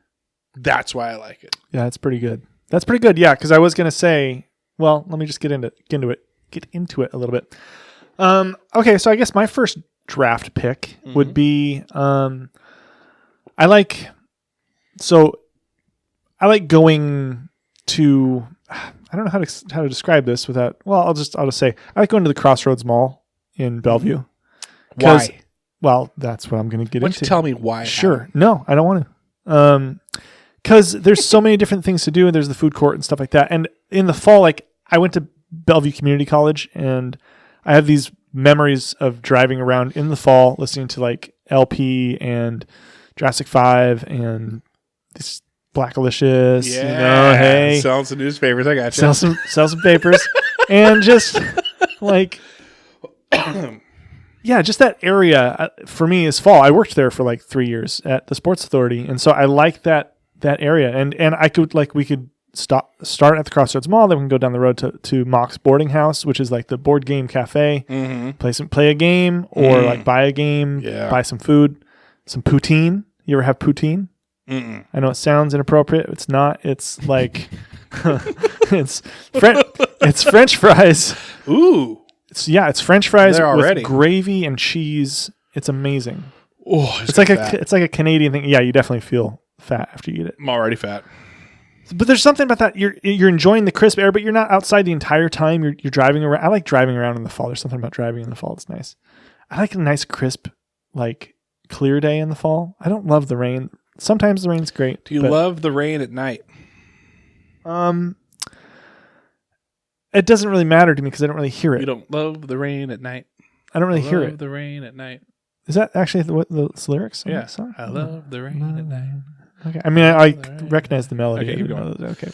That's why I like it. Yeah, that's pretty good. That's pretty good. Yeah, because I was gonna say, well, let me just get into it a little bit. Okay, so I guess my first draft pick would be I like going to, I don't know how to describe this without, well, I'll just say I like going to the Crossroads Mall in Bellevue. Why? Well, that's what I'm going to get Why into. don't you tell me why? Sure. No, I don't want to. Because there's so many different things to do, and there's the food court and stuff like that. And in the fall, like I went to Bellevue Community College, and I have these memories of driving around in the fall, listening to like LP and Jurassic 5 and this Blackalicious. Yeah. Hey, selling some newspapers. I got you. Sell some papers, and just like, yeah, just that area for me is fall. I worked there for like 3 years at the Sports Authority, and so I like that area. And I could we could start at the Crossroads Mall, then we can go down the road to Mock's Boarding House, which is like the board game cafe. Play a game or like buy a game, buy some food, some poutine. You ever have poutine? I know it sounds inappropriate. It's not. It's like it's French fries. Ooh. It's French fries with gravy and cheese. It's amazing. Oh, it's like a Canadian thing. Yeah, you definitely feel fat after you eat it. I'm already fat. But there's something about that. You're enjoying the crisp air, but you're not outside the entire time. You're driving around. I like driving around in the fall. There's something about driving in the fall that's nice. I like a nice crisp, like clear day in the fall. I don't love the rain. Sometimes the rain's great. Do you love the rain at night? It doesn't really matter to me because I don't really hear it. You don't love the rain at night. I don't really hear it. Love the rain at night. Is that actually the lyrics? Yeah. The song? I love the rain at night. Okay. I mean, I recognize the melody. Okay, keep going. Okay.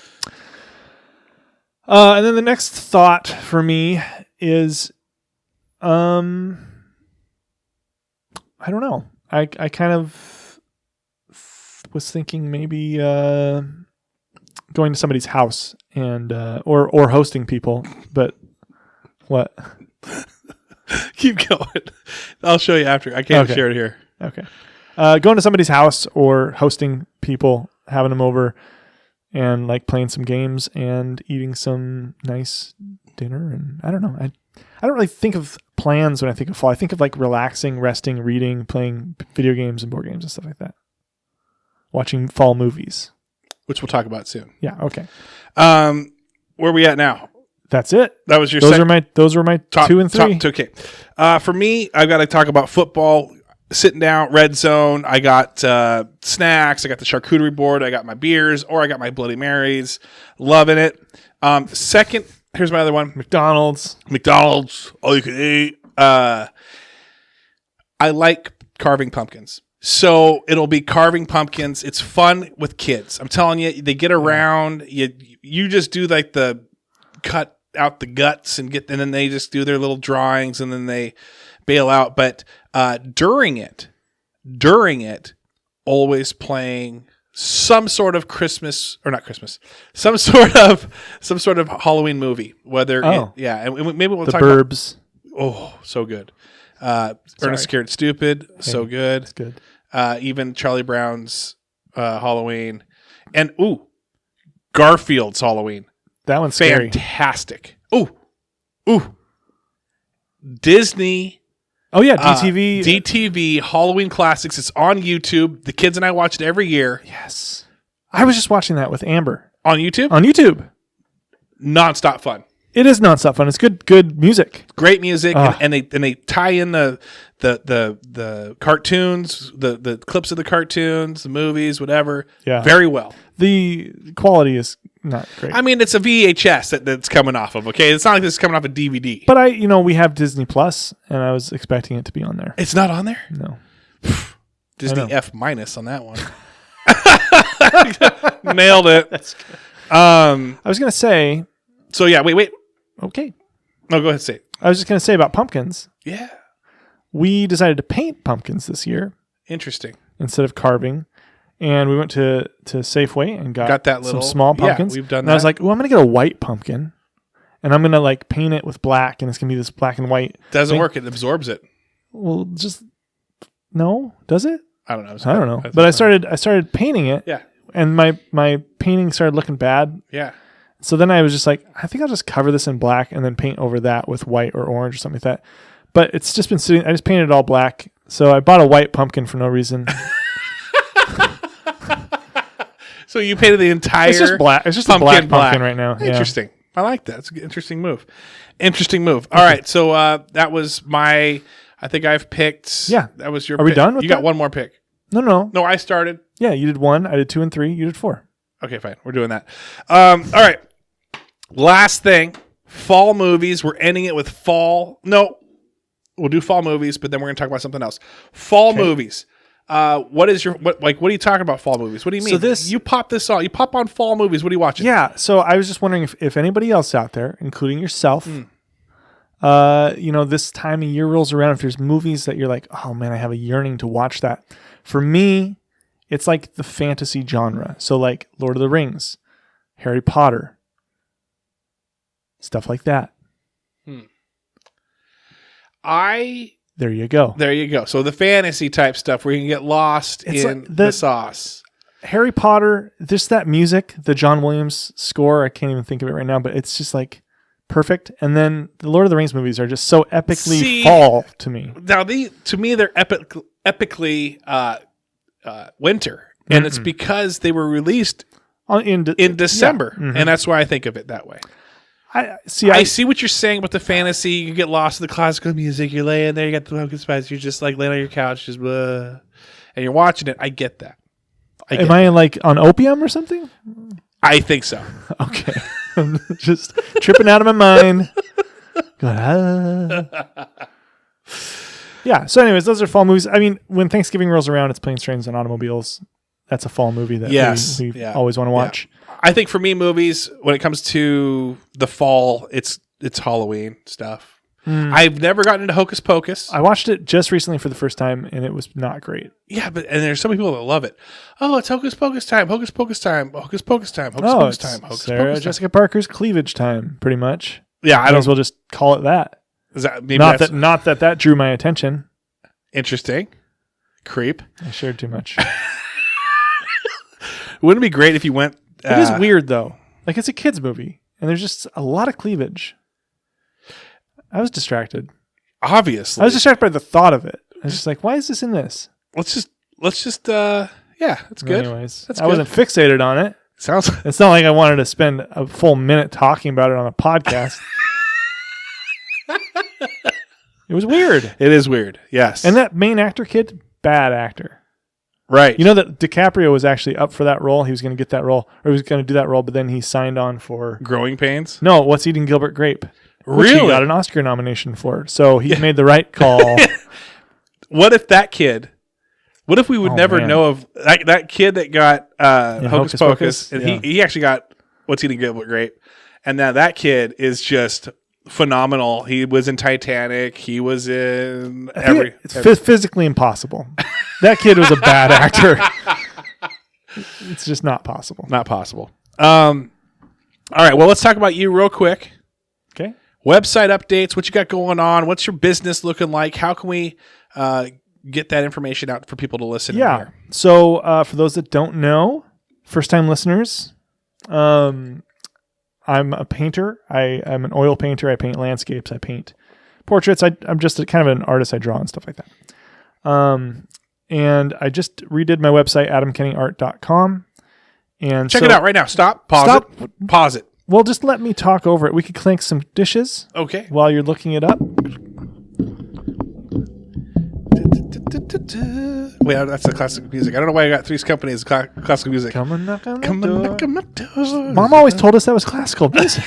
And then the next thought for me is, I don't know. I kind of was thinking maybe going to somebody's house and or hosting people, but what? Keep going. I'll show you after. I can't share it here. Okay. Going to somebody's house or hosting people, having them over, and like playing some games and eating some nice dinner. And I don't know. I don't really think of plans when I think of fall. I think of like relaxing, resting, reading, playing video games and board games and stuff like that. Watching fall movies, which we'll talk about soon. Yeah. Okay. Where are we at now? That's it. That was your. Those were my top 2 and 3. Okay. For me, I've got to talk about football. Sitting down, red zone. I got snacks. I got the charcuterie board. I got my beers, or I got my Bloody Marys. Loving it. Second, here's my other one. McDonald's, all you can eat. I like carving pumpkins. So it'll be carving pumpkins. It's fun with kids. I'm telling you, they get around. You just do like the cut out the guts and then they just do their little drawings and then they bail out. But during it, always playing some sort of Christmas or not Christmas, some sort of Halloween movie. Whether and maybe we'll The talk Burbs. Oh, so good. Ernest Scared Stupid, so good. It's good. Even Charlie Brown's Halloween, and Garfield's Halloween. That one's scary. Fantastic. Ooh. Disney. Oh yeah, DTV. DTV Halloween Classics. It's on YouTube. The kids and I watch it every year. Yes. I was just watching that with Amber. On YouTube? On YouTube. Nonstop fun. It is nonstop fun. It's good music. Great music, and they tie in the cartoons, the clips of the cartoons, the movies, whatever. Yeah. Very well. The quality is not great. I mean, it's a VHS that's coming off of. Okay, it's not like this is coming off a DVD. But we have Disney Plus, and I was expecting it to be on there. It's not on there. No. Disney F- on that one. Nailed it. That's good. I was gonna say. So yeah, wait. Okay. No, go ahead. Say it. I was just gonna say about pumpkins. Yeah. We decided to paint pumpkins this year. Interesting. Instead of carving. And we went to Safeway and got that little some small pumpkins. Yeah, we've done and that. I was like, I'm going to get a white pumpkin. And I'm going to like paint it with black. And it's going to be this black and white. Doesn't work. It absorbs it. Well, no. Does it? I don't know. I don't know. But I started painting it. Yeah. And my painting started looking bad. Yeah. So then I was just like, I think I'll just cover this in black and then paint over that with white or orange or something like that. But it's just been sitting. I just painted it all black. So I bought a white pumpkin for no reason. So you painted the entire. It's just black. It's just a black pumpkin right now. Interesting. Yeah. I like that. It's an interesting move. All right. So that was my. I think I've picked. Yeah. That was your. Are we done with You that? got one more pick. No. No, I started. Yeah, you did 1. I did 2 and 3. You did 4. Okay, fine. We're doing that. All right. Last thing. Fall movies. We're ending it with fall. No, we'll do fall movies, but then we're going to talk about something else. Fall movies. What are you talking about fall movies? What do you mean? So you pop this on. You pop on fall movies. What are you watching? Yeah. So I was just wondering if anybody else out there, including yourself, this time of year rolls around, if there's movies that you're like, oh man, I have a yearning to watch that. For me, it's like the fantasy genre. So like Lord of the Rings, Harry Potter, stuff like that. There you go. So the fantasy type stuff where you can get lost in the sauce. Harry Potter, just that music, the John Williams score, I can't even think of it right now, but it's just like perfect. And then the Lord of the Rings movies are just so epically fall to me. Now, to me, they're epically winter. And it's because they were released in December. Yeah. And that's why I think of it that way. I see what you're saying with the fantasy. You get lost in the classical music. You're laying there. You got the pumpkin spice. You're just like laying on your couch, just blah, and you're watching it. I get that. Am I like on opium or something? I think so. Okay, I'm just tripping out of my mind. Going, Yeah. So, anyways, those are fall movies. I mean, when Thanksgiving rolls around, it's Planes, Trains, and Automobiles. That's a fall movie that we always want to watch. Yeah. I think for me, movies, when it comes to the fall, it's Halloween stuff. I've never gotten into Hocus Pocus. I watched it just recently for the first time, and it was not great. Yeah, and there's so many people that love it. Oh, it's Hocus Pocus time, Hocus Pocus time, Hocus Pocus time, Hocus Pocus time, Hocus Sarah Pocus Jessica Parker's cleavage time, pretty much. Yeah, I might as well just call it that. Is that not that drew my attention. Interesting. Creep. I shared too much. Wouldn't it be great if you went... It is weird, though. Like, it's a kid's movie, and there's just a lot of cleavage. I was distracted. Obviously. I was distracted by the thought of it. I was just like, why is this in this? Let's just yeah, that's good. Anyways, that's I wasn't fixated on it. Sounds... It's not like I wanted to spend a full minute talking about it on a podcast. It was weird. It is weird, yes. And that main actor kid, bad actor. Right. You know that DiCaprio was actually up for that role. He was going to get that role, or he was going to do that role, but then he signed on for... Growing Pains? No, What's Eating Gilbert Grape. Really? Which he got an Oscar nomination for. So he made the right call. What if that kid... What if we would never know of... That kid that got Hocus Pocus, and he actually got What's Eating Gilbert Grape, and now that kid is just... phenomenal. He was in Titanic. He was in it's physically impossible. That kid was a bad actor. It's just not possible. Not possible. All right. Well, let's talk about you real quick. Okay. Website updates. What you got going on? What's your business looking like? How can we get that information out for people to listen? Yeah. Here? So for those that don't know, first time listeners, I'm a painter. I'm an oil painter. I paint landscapes. I paint portraits. I'm just kind of an artist. I draw and stuff like that. And I just redid my website, adamkennyart.com. And check it out right now. Stop. Pause it. Well, just let me talk over it. We could clink some dishes. Okay. While you're looking it up. Wait, that's the classic music. I don't know why I got Three's Company as classical music. Come on, knock on my door. Mom always told us that was classical music.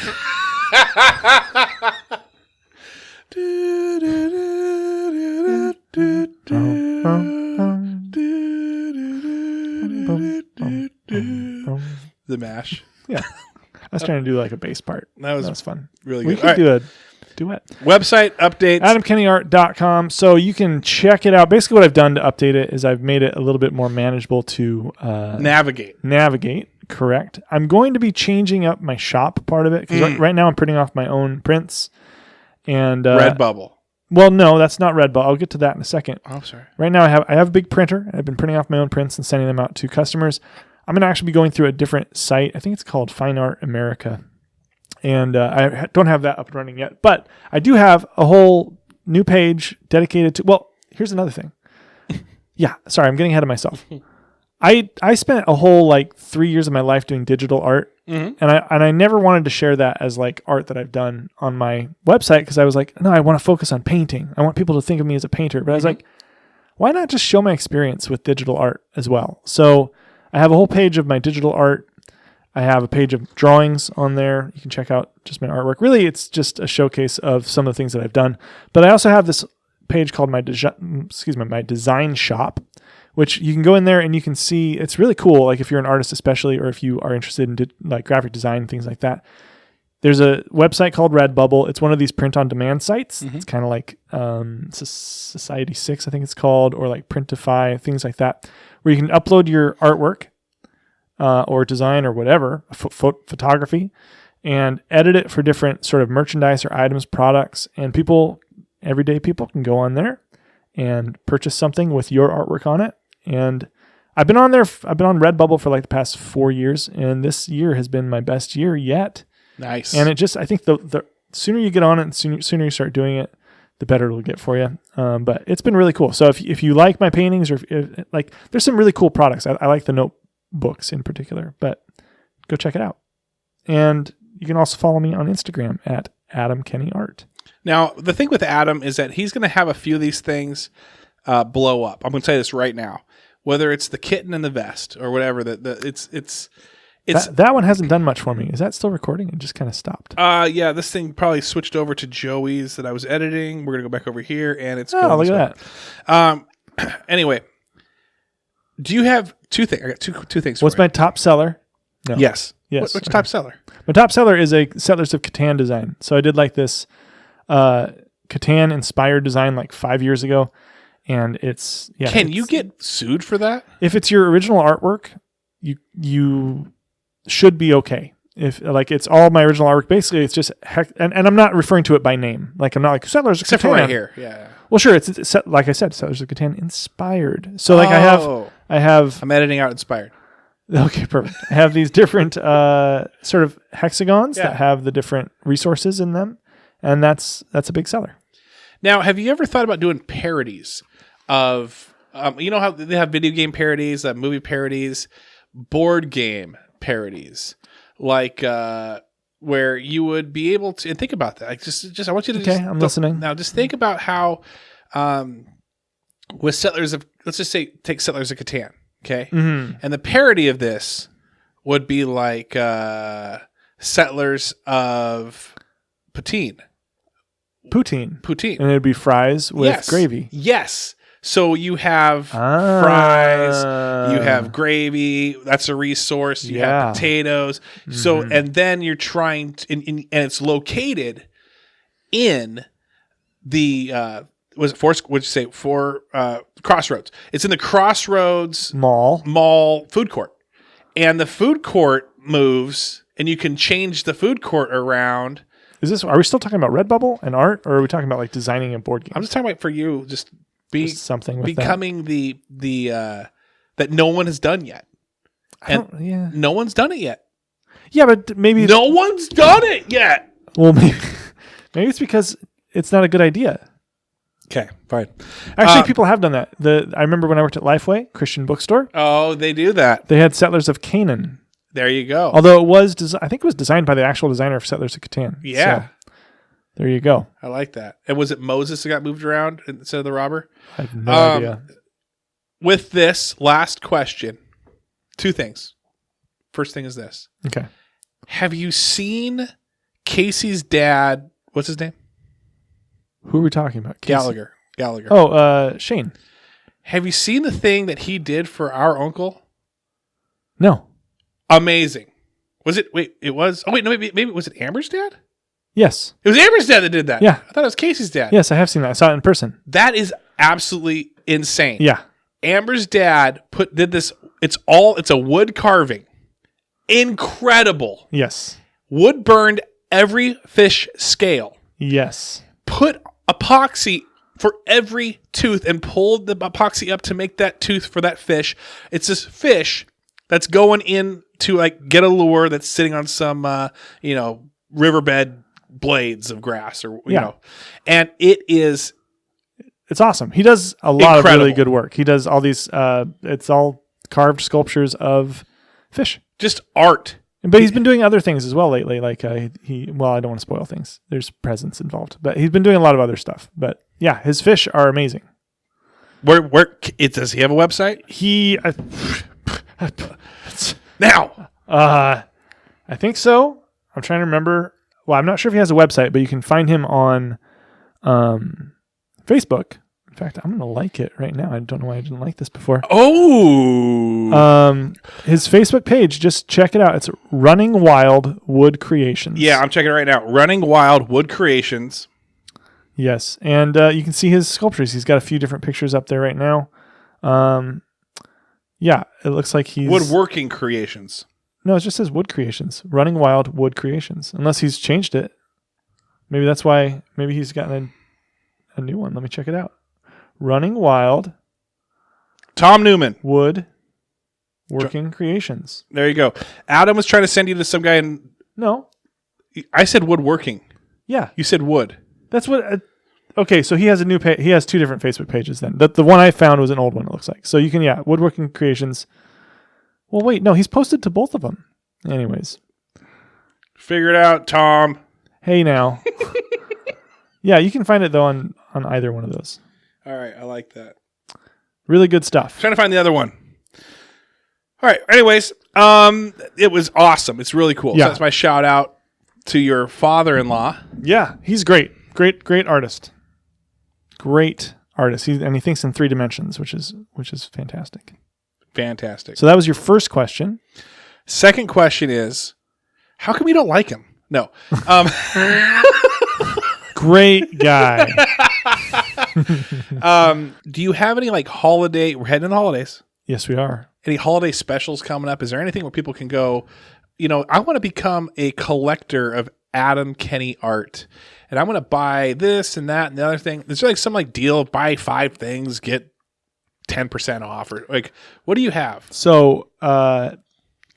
The mash. Yeah. I was trying to do like a bass part. That was fun. Really good. We could do a duet. Website updates. AdamKennyArt.com. So you can check it out. Basically what I've done to update it is I've made it a little bit more manageable to navigate. Correct. I'm going to be changing up my shop part of it because right now I'm printing off my own prints. And Redbubble. Well, no, that's not Redbubble. I'll get to that in a second. Oh, sorry. Right now I have a big printer. I've been printing off my own prints and sending them out to customers. I'm going to actually be going through a different site. I think it's called Fine Art America. And I don't have that up and running yet. But I do have a whole new page dedicated to... Well, here's another thing. Yeah, sorry, I'm getting ahead of myself. I spent a whole 3 years of my life doing digital art. Mm-hmm. And I never wanted to share that as art that I've done on my website because I was like, no, I want to focus on painting. I want people to think of me as a painter. But I was like, why not just show my experience with digital art as well? So I have a whole page of my digital art. I have a page of drawings on there. You can check out just my artwork. Really, it's just a showcase of some of the things that I've done. But I also have this page called my design shop, which you can go in there and you can see. It's really cool. If you're an artist, especially, or if you are interested in graphic design and things like that. There's a website called Redbubble. It's one of these print-on-demand sites. Mm-hmm. It's kind of like Society 6, I think it's called, or Printify, things like that, where you can upload your artwork or design or whatever, photography, and edit it for different sort of merchandise or items, products. And everyday people can go on there and purchase something with your artwork on it. And I've been on Redbubble for the past 4 years, and this year has been my best year yet. Nice. And I think the sooner you get on it and sooner you start doing it, the better it'll get for you. But it's been really cool. So if you like my paintings, or if there's some really cool products. I like the notebooks in particular, but go check it out. And you can also follow me on Instagram at AdamKennyArt. Now, the thing with Adam is that he's going to have a few of these things blow up. I'm going to tell you this right now. Whether it's the kitten and the vest or whatever, that one hasn't done much for me. Is that still recording? It just kind of stopped. Yeah, this thing probably switched over to Joey's that I was editing. We're going to go back over here, and it's going look at that. Anyway, do you have two things? I got two things. What's my top seller? No. Yes. What's top seller? My top seller is a Settlers of Catan design. So I did this Catan inspired design 5 years ago, and it's Can you get sued for that? If it's your original artwork, you should be okay. If like it's all my original artwork, basically it's just and I'm not referring to it by name. Like I'm not like Settlers of Catan. Except for right here. Yeah. Well, sure. It's like I said, Settlers of Catan inspired. So like I have. I'm editing out inspired. Okay, perfect. I have these different sort of hexagons that have the different resources in them, and that's a big seller. Now, have you ever thought about doing parodies of, you know how they have video game parodies, movie parodies, board game parodies, like where you would be able to, and think about that. Like just I want you to I'm listening. Now, just think about how with Settlers of, let's just say, take Settlers of Catan. Okay. Mm-hmm. And the parody of this would be like Settlers of Poutine. And it'd be fries with gravy. Yes. So you have fries, you have gravy. That's a resource. You have potatoes. Mm-hmm. So, and then you're trying to, and it's located in the, was it for Crossroads? It's in the Crossroads Mall food court. And the food court moves, and you can change the food court around. Are we still talking about Redbubble and art, or are we talking about like designing a board game? I'm just talking about for you, just something with becoming the that no one has done yet. No one's done it yet. Yeah, but maybe no one's done it yet. Well, maybe it's because it's not a good idea. Okay, fine. Actually, people have done that. I remember when I worked at Lifeway, Christian bookstore. Oh, they do that. They had Settlers of Canaan. There you go. Although it was, I think it was designed by the actual designer of Settlers of Catan. Yeah. So, there you go. I like that. And was it Moses that got moved around instead of the robber? I have no idea. With this last question, two things. First thing is this. Okay. Have you seen Casey's dad? What's his name? Who are we talking about? Casey? Gallagher. Oh, Shane. Have you seen the thing that he did for our uncle? No. Amazing. Was it? Wait, it was. Oh wait, no. Maybe was it Amber's dad? Yes. It was Amber's dad that did that. Yeah. I thought it was Casey's dad. Yes, I have seen that. I saw it in person. That is absolutely insane. Yeah. Amber's dad did this. It's a wood carving. Incredible. Yes. Wood burned every fish scale. Yes. Put epoxy for every tooth and pulled the epoxy up to make that tooth for that fish. It's this fish that's going in to like get a lure that's sitting on some riverbed blades of grass or you know. And it's awesome. He does a lot of really good work. He does all these it's all carved sculptures of fish. Just art. But he's been doing other things as well lately. Like I don't want to spoil things. There's presents involved, but he's been doing a lot of other stuff. But yeah, his fish are amazing. Where does he have a website? Now, I think so. I'm trying to remember. Well, I'm not sure if he has a website, but you can find him on Facebook. In fact, I'm going to like it right now. I don't know why I didn't like this before. Oh. His Facebook page, just check it out. It's Running Wild Wood Creations. Yeah, I'm checking it right now. Running Wild Wood Creations. Yes, and you can see his sculptures. He's got a few different pictures up there right now. Yeah, it looks like he's... Woodworking Creations. No, it just says Wood Creations. Running Wild Wood Creations. Unless he's changed it. Maybe that's why... Maybe he's gotten a new one. Let me check it out. Running Wild. Tom Newman. Wood Working Creations. There you go. Adam was trying to send you to some guy in... No. I said woodworking. Yeah. You said wood. That's what... okay, so he has a new page. He has two different Facebook pages then. The one I found was an old one, it looks like. So you can, Woodworking Creations. Well, wait, no, he's posted to both of them. Anyways. Figure it out, Tom. Hey, now. Yeah, you can find it, though, on either one of those. All right, I like that. Really good stuff. Trying to find the other one. All right, anyways, it was awesome. It's really cool. Yeah. So that's my shout out to your father-in-law. Yeah, he's great. Great artist. Great artist. He thinks in 3 dimensions, which is fantastic. Fantastic. So that was your first question. Second question is, how come you don't like him? No. Great guy. Do you have any holiday? We're heading into holidays. Yes, we are. Any holiday specials coming up? Is there anything where people can go I want to become a collector of Adam Kenney art, and I'm going to buy this and that and the other thing. There's like some like deal, buy 5 things, get 10% off, or like, what do you have? So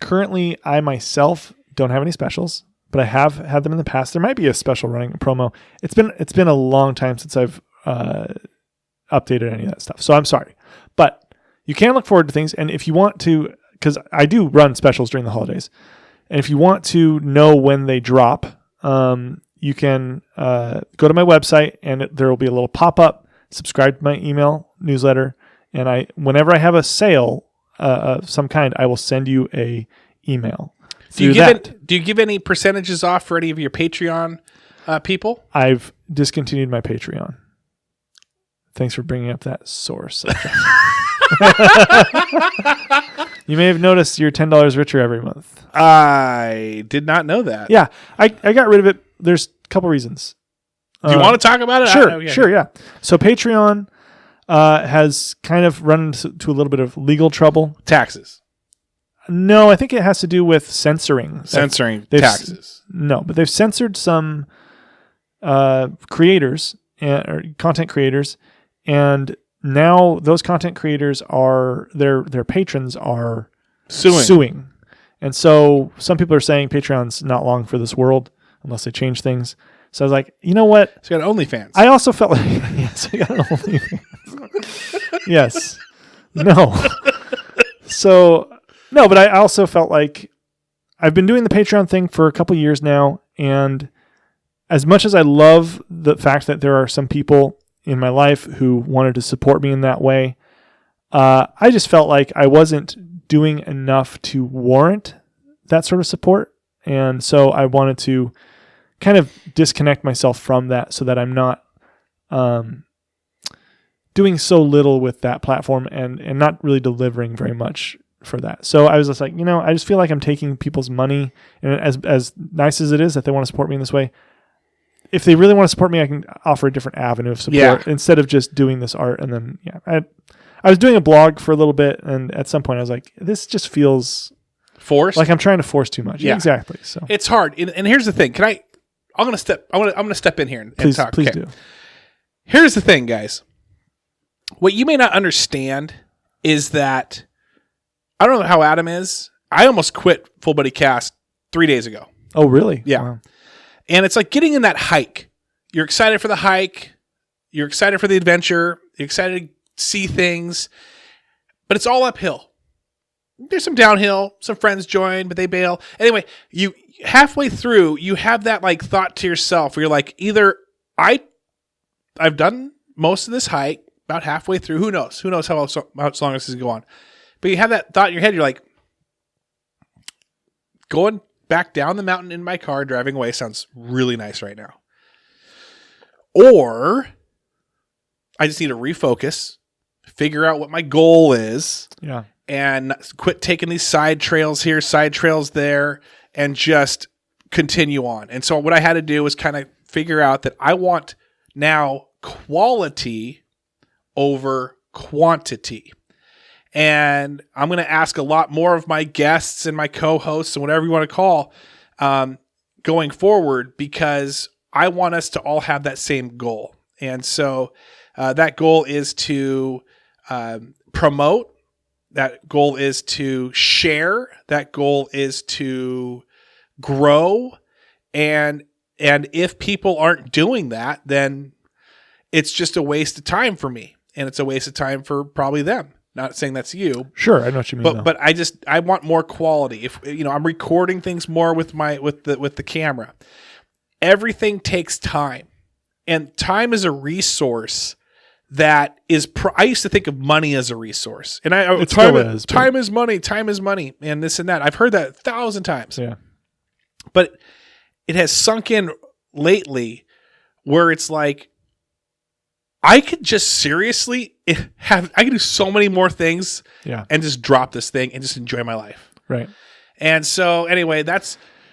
currently I myself don't have any specials, but I have had them in the past. There might be a special running promo. It's been a long time since I've updated any of that stuff. So I'm sorry, but you can look forward to things. And if you want to, because I do run specials during the holidays, and if you want to know when they drop, you can go to my website, and there will be a little pop-up. Subscribe to my email newsletter, and whenever I have a sale of some kind, I will send you a email. Do you give any percentages off for any of your Patreon people? I've discontinued my Patreon. Thanks for bringing up that source. You may have noticed you're $10 richer every month. I did not know that. Yeah, I got rid of it. There's a couple reasons. Do you want to talk about it? Sure, yeah. So Patreon has kind of run into a little bit of legal trouble. Taxes. No, I think it has to do with censoring. Censoring taxes. No, but they've censored some creators or content creators, and now those content creators are their patrons are suing. And so some people are saying Patreon's not long for this world unless they change things. So I was like, you know what? It's got OnlyFans. I also felt like, yes, I got an OnlyFans. Yes. No. So, no, but I also felt like I've been doing the Patreon thing for a couple years now. And as much as I love the fact that there are some people in my life who wanted to support me in that way, I just felt like I wasn't doing enough to warrant that sort of support. And so I wanted to kind of disconnect myself from that so that I'm not doing so little with that platform and not really delivering very much for that. So I was just like, I just feel like I'm taking people's money, and as nice as it is that they want to support me in this way, if they really want to support me, I can offer a different avenue of support instead of just doing this art. And then, I was doing a blog for a little bit, and at some point I was like, this just feels forced, like I'm trying to force too much. Yeah, exactly. So it's hard. And here's the thing. I'm going to step in here and talk. Please do. Here's the thing, guys. What you may not understand is that I don't know how Adam is. I almost quit Full Buddy Cast 3 days ago. Oh, really? Yeah. Wow. And it's like getting in that hike. You're excited for the hike. You're excited for the adventure. You're excited to see things. But it's all uphill. There's some downhill. Some friends join, but they bail. Anyway, you halfway through, you have that like thought to yourself where you're like, either I've done most of this hike, about halfway through. Who knows? Who knows how long this is going on? But you have that thought in your head. You're like, going back down the mountain in my car, driving away sounds really nice right now. Or I just need to refocus, figure out what my goal is, and quit taking these side trails here, side trails there, and just continue on. And so what I had to do was kind of figure out that I want now quality over quantity. And I'm going to ask a lot more of my guests and my co-hosts and whatever you want to call going forward, because I want us to all have that same goal. And so that goal is to promote. That goal is to share. That goal is to grow. And if people aren't doing that, then it's just a waste of time for me. And it's a waste of time for probably them. Not saying that's you. Sure, I know what you mean. But I want more quality. If I'm recording things more with the camera. Everything takes time, and time is a resource that is. I used to think of money as a resource, and time is money, and this and that. I've heard that 1,000 times. Yeah, but it has sunk in lately, where it's like, I could just seriously I could do so many more things and just drop this thing and just enjoy my life. Right. And so anyway,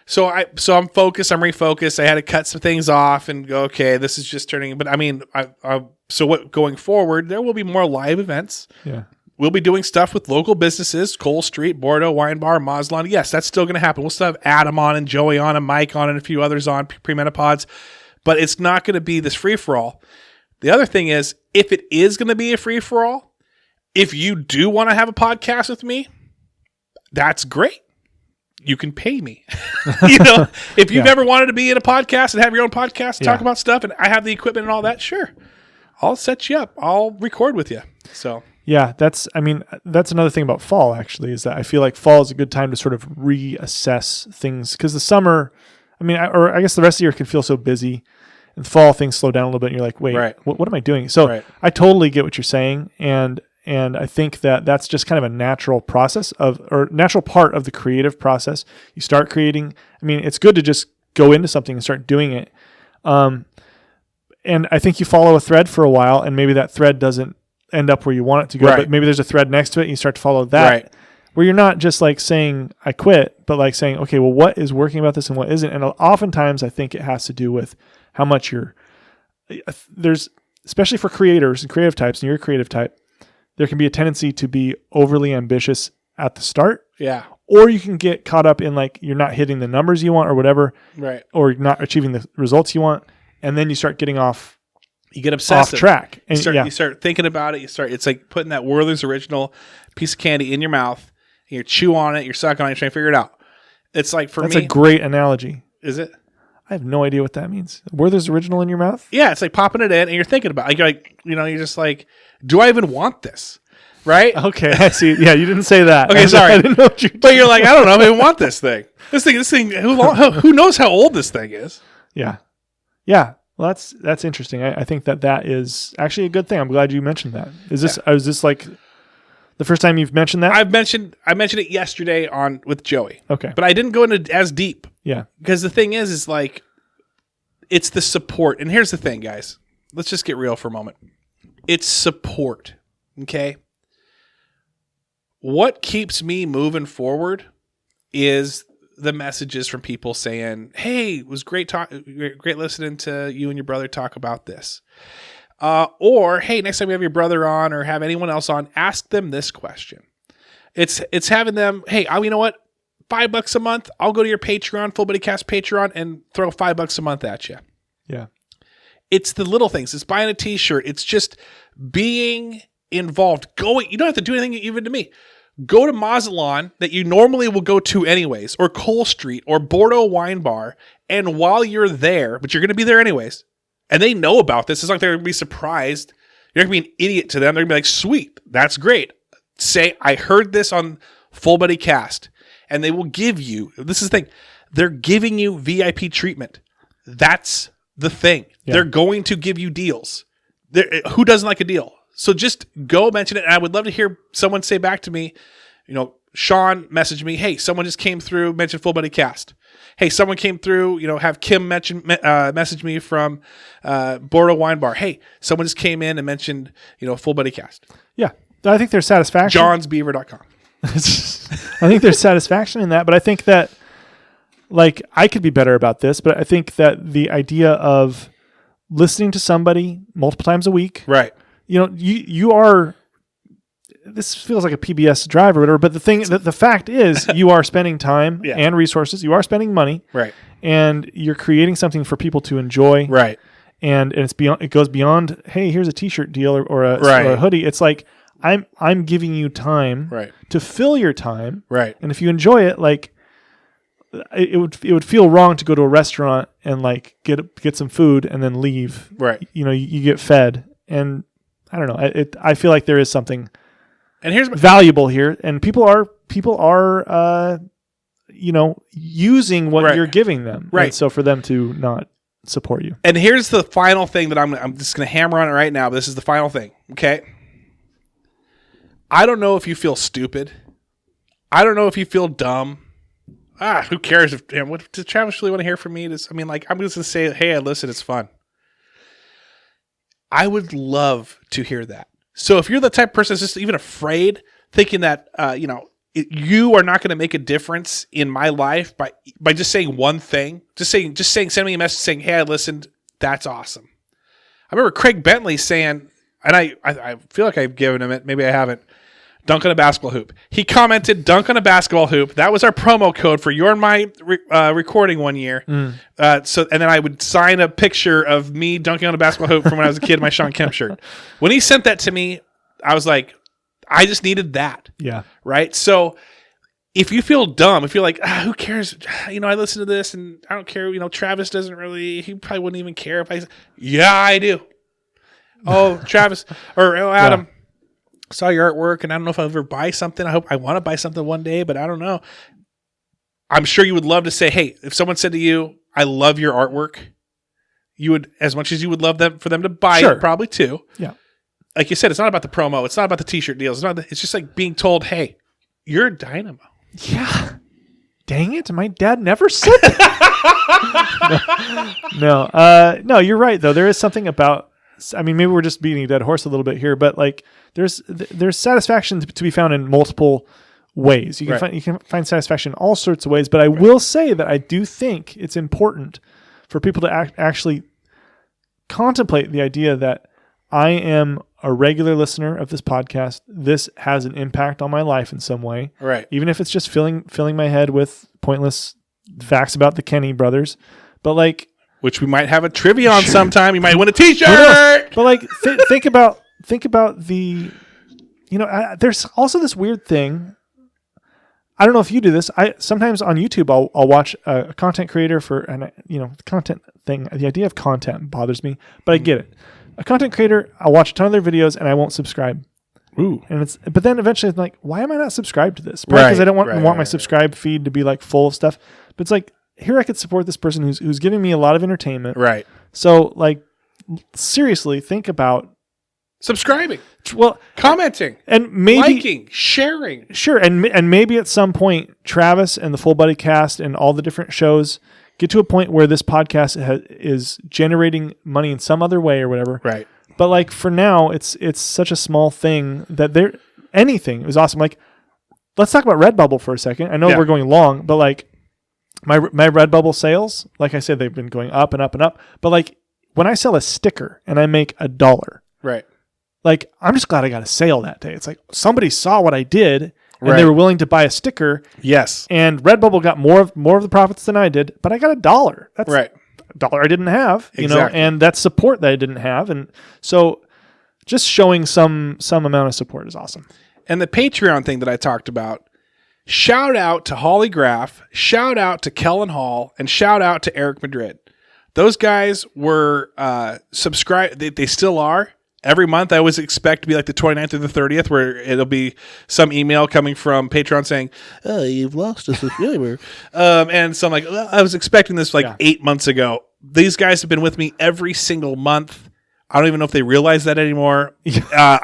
so I'm focused, I'm refocused. I had to cut some things off and go, okay, this is just turning, but I mean, so what going forward, there will be more live events. Yeah. We'll be doing stuff with local businesses, Cole Street, Bordeaux, Wine Bar, Mazlan. Yes, that's still going to happen. We'll still have Adam on and Joey on and Mike on and a few others on, Premenopods. But it's not going to be this free-for-all. The other thing is, if it is going to be a free-for-all, if you do want to have a podcast with me, that's great. You can pay me. If you've ever wanted to be in a podcast and have your own podcast, talk about stuff, and I have the equipment and all that, sure. I'll set you up. I'll record with you. So... Yeah, that's another thing about fall, actually, is that I feel like fall is a good time to sort of reassess things. Because the summer, I guess the rest of the year can feel so busy. In the fall, things slow down a little bit, and you're like, wait, what am I doing? So I totally get what you're saying, and I think that that's just kind of a natural process or natural part of the creative process. You start creating. It's good to just go into something and start doing it. And I think you follow a thread for a while, and maybe that thread doesn't end up where you want it to go, but maybe there's a thread next to it and you start to follow that, where you're not just like saying I quit, but like saying, okay, well, what is working about this and what isn't? And oftentimes I think it has to do with how much there's, especially for creators and creative types, and you're a creative type, there can be a tendency to be overly ambitious at the start. Yeah. Or you can get caught up in like, you're not hitting the numbers you want or whatever, or not achieving the results you want. And then you start getting you get obsessive. Off track. And you start thinking about it. It's like putting that Werther's Original piece of candy in your mouth. And you chew on it. You're sucking on it. You're trying to figure it out. It's like for me. That's a great analogy. Is it? I have no idea what that means. Werther's Original in your mouth? Yeah. It's like popping it in and you're thinking about it. You're just like, do I even want this? Right? Okay. I see. Yeah. You didn't say that. Okay. Sorry. I didn't know what but you're like, I don't know if I even want this thing. This thing, who knows how old this thing is? Yeah. Yeah. Well, that's interesting. I think that is actually a good thing. I'm glad you mentioned that. Is this like the first time you've mentioned that? I mentioned it yesterday with Joey. Okay. But I didn't go into as deep. Yeah. Because the thing is like, it's the support. And here's the thing, guys. Let's just get real for a moment. It's support. Okay? What keeps me moving forward is the messages from people saying, hey, it was great listening to you and your brother talk about this. Or, hey, next time you have your brother on or have anyone else on, ask them this question. It's having them, hey, you know what? $5 a month. I'll go to your Patreon, Full Body Cast Patreon, and throw $5 a month at you. Yeah. It's the little things. It's buying a t-shirt. It's just being involved. You don't have to do anything even to me. Go to Mazatlan that you normally will go to anyways, or Cole Street, or Bordeaux Wine Bar, and while you're there, but you're going to be there anyways, and they know about this, it's like they're going to be surprised. You're not going to be an idiot to them. They're going to be like, sweet, that's great. Say, I heard this on Full Body Cast, and they will give you, this is the thing, they're giving you VIP treatment. That's the thing. Yeah. They're going to give you deals. Who doesn't like a deal? So just go mention it. And I would love to hear someone say back to me, Sean messaged me, hey, someone just came through, mentioned Full Body Cast. Hey, someone came through, have Kim message me from Bordeaux Wine Bar. Hey, someone just came in and mentioned, Full Body Cast. Yeah. I think there's satisfaction. johnsbeaver.com. I think there's satisfaction in that, but I think that I could be better about this, but I think that the idea of listening to somebody multiple times a week. Right. You are, this feels like a PBS drive or whatever, but the fact is you are spending time and resources. You are spending money. Right. And you're creating something for people to enjoy. Right. And it goes beyond, hey, here's a t-shirt deal or a hoodie. It's like, I'm giving you time to fill your time. Right. And if you enjoy it, it would feel wrong to go to a restaurant and get some food and then leave. Right. You get fed, and I don't know. I feel like there is something and here's valuable here, and people are using what you're giving them. Right. And so for them to not support you. And here's the final thing that I'm just going to hammer on it right now. But this is the final thing. Okay. I don't know if you feel stupid. I don't know if you feel dumb. Who cares? What does Travis really want to hear from me? I'm just going to say, hey, listen, it's fun. I would love to hear that. So if you're the type of person that's just even afraid, thinking that, you are not going to make a difference in my life by just saying one thing, send me a message saying, hey, I listened. That's awesome. I remember Craig Bentley saying, and I feel like I've given him it. Maybe I haven't. dunk on a basketball hoop. He commented, dunk on a basketball hoop. That was our promo code for your and my recording one year. And then I would sign a picture of me dunking on a basketball hoop from when I was a kid in my Sean Kemp shirt. When he sent that to me, I was like, I just needed that. Yeah. Right? So if you feel dumb, if you're like, who cares? I listen to this and I don't care. Travis doesn't really, he probably wouldn't even care if I said, yeah, I do. Oh, Travis or Adam. Saw your artwork and I don't know if I'll ever buy something. I want to buy something one day, but I don't know. I'm sure you would love to say, hey, if someone said to you, I love your artwork, you would, as much as you would love them for them to buy it, probably too. Yeah. Like you said, it's not about the promo. It's not about the t-shirt deals. It's just like being told, hey, you're a Dynomo. Yeah. Dang it. My dad never said that. No, you're right though. There is something about, maybe we're just beating a dead horse a little bit here, but like there's satisfaction to be found in multiple ways. You can find satisfaction in all sorts of ways, but I will say that I do think it's important for people to actually contemplate the idea that I am a regular listener of this podcast. This has an impact on my life in some way. Right. Even if it's just filling my head with pointless facts about the Kenney brothers, but like, which we might have a trivia on sometime. You might win a t-shirt. But like, think about the, there's also this weird thing. I don't know if you do this. Sometimes on YouTube, I'll watch a content creator for content thing. The idea of content bothers me, but I get it. A content creator, I'll watch a ton of their videos and I won't subscribe. Ooh. But then eventually it's like, why am I not subscribed to this? Probably because I don't want my subscribe feed to be like full of stuff. But it's like, here I could support this person who's giving me a lot of entertainment. Right. So like, seriously, think about subscribing. Well, commenting and maybe liking, sharing. Sure. And maybe at some point, Travis and the Full Buddy Cast and all the different shows get to a point where this podcast is generating money in some other way or whatever. Right. But like for now, it's such a small thing that anything is awesome. Like, let's talk about Redbubble for a second. I know we're going long, but like my Redbubble sales, like I said, they've been going up and up and up. But like when I sell a sticker and I make $1, right? Like I'm just glad I got a sale that day. It's like somebody saw what I did and they were willing to buy a sticker. Yes. And Redbubble got more of the profits than I did, but I got $1. That's right. $1 I didn't have, and that's support that I didn't have. And so just showing some amount of support is awesome. And the Patreon thing that I talked about, shout out to Holly Graff, shout out to Kellen Hall, and shout out to Eric Madrid. Those guys were subscribed. They still are. Every month, I always expect to be like the 29th or the 30th, where it'll be some email coming from Patreon saying, "Oh, you've lost a subscriber," and so I'm like, well, I was expecting this 8 months ago. These guys have been with me every single month. I don't even know if they realize that anymore. I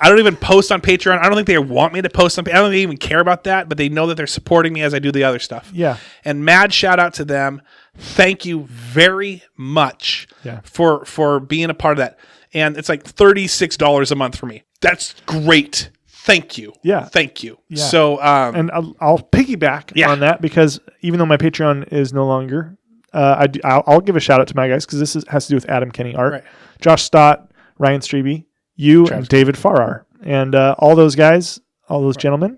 don't even post on Patreon. I don't think they want me to post on. I don't think they even care about that, but they know that they're supporting me as I do the other stuff. Yeah. And mad shout out to them. Thank you very much for being a part of that. And it's like $36 a month for me. That's great. Thank you. Yeah. Thank you. Yeah. So, and I'll piggyback on that because even though my Patreon is no longer, I'll give a shout out to my guys because this has to do with Adam Kenney art, right. Josh Stott, Ryan Strebe, and David Farrar, and all those guys, all those gentlemen.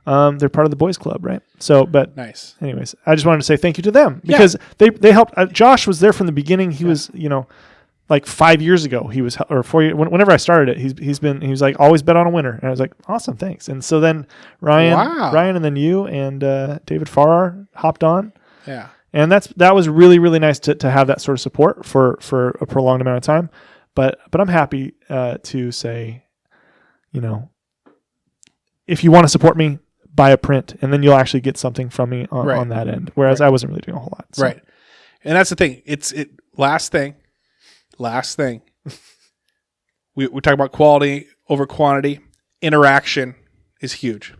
They're part of the boys club, right? So, but nice. Anyways, I just wanted to say thank you to them because they helped. Josh was there from the beginning. He was, like 5 years ago, he was, or 4 years, whenever I started it, he was like, always bet on a winner. And I was like, awesome, thanks. And so then Ryan and then you and David Farrar hopped on. Yeah. And that was really, really nice to have that sort of support for a prolonged amount of time. But I'm happy to say, if you want to support me, buy a print, and then you'll actually get something from me on that end. Whereas I wasn't really doing a whole lot. So. Right. And that's the thing. Last thing. we talk about quality over quantity. Interaction is huge.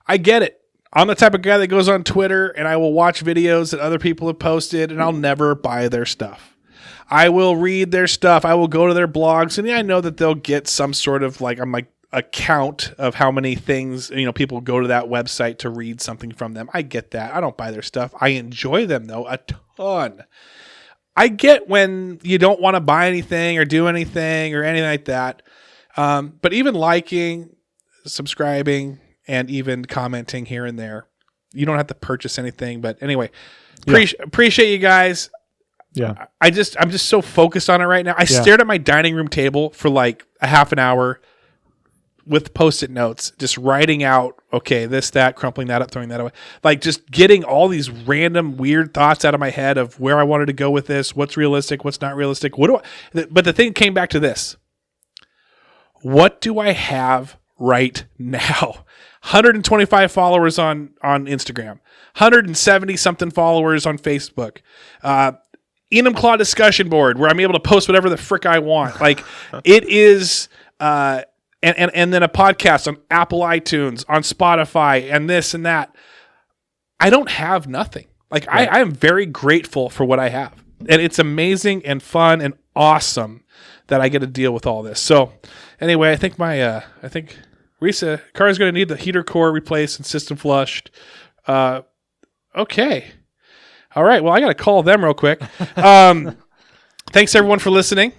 I get it. I'm the type of guy that goes on Twitter and I will watch videos that other people have posted and I'll never buy their stuff. I will read their stuff. I will go to their blogs, and I know that they'll get some sort of a count of how many things, people go to that website to read something from them. I get that. I don't buy their stuff. I enjoy them though a ton. I get when you don't want to buy anything or do anything or anything like that. But even liking, subscribing, and even commenting here and there. You don't have to purchase anything, but anyway, appreciate you guys. Yeah. I'm just so focused on it right now. I stared at my dining room table for like a half an hour with Post-it notes, just writing out, okay, this, that, crumpling that up, throwing that away. Like just getting all these random weird thoughts out of my head of where I wanted to go with this, what's realistic, what's not realistic. But the thing came back to this. What do I have right now? 125 followers on Instagram, 170 something followers on Facebook, Enumclaw discussion board where I'm able to post whatever the frick I want. Like it is, and then a podcast on Apple iTunes, on Spotify, and this and that. I don't have nothing. Like I am very grateful for what I have, and it's amazing and fun and awesome that I get to deal with all this. So anyway, I think Risa car's going to need the heater core replaced and system flushed. Okay. All right. Well, I got to call them real quick. Thanks everyone for listening.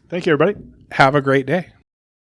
Thank you, everybody. Have a great day.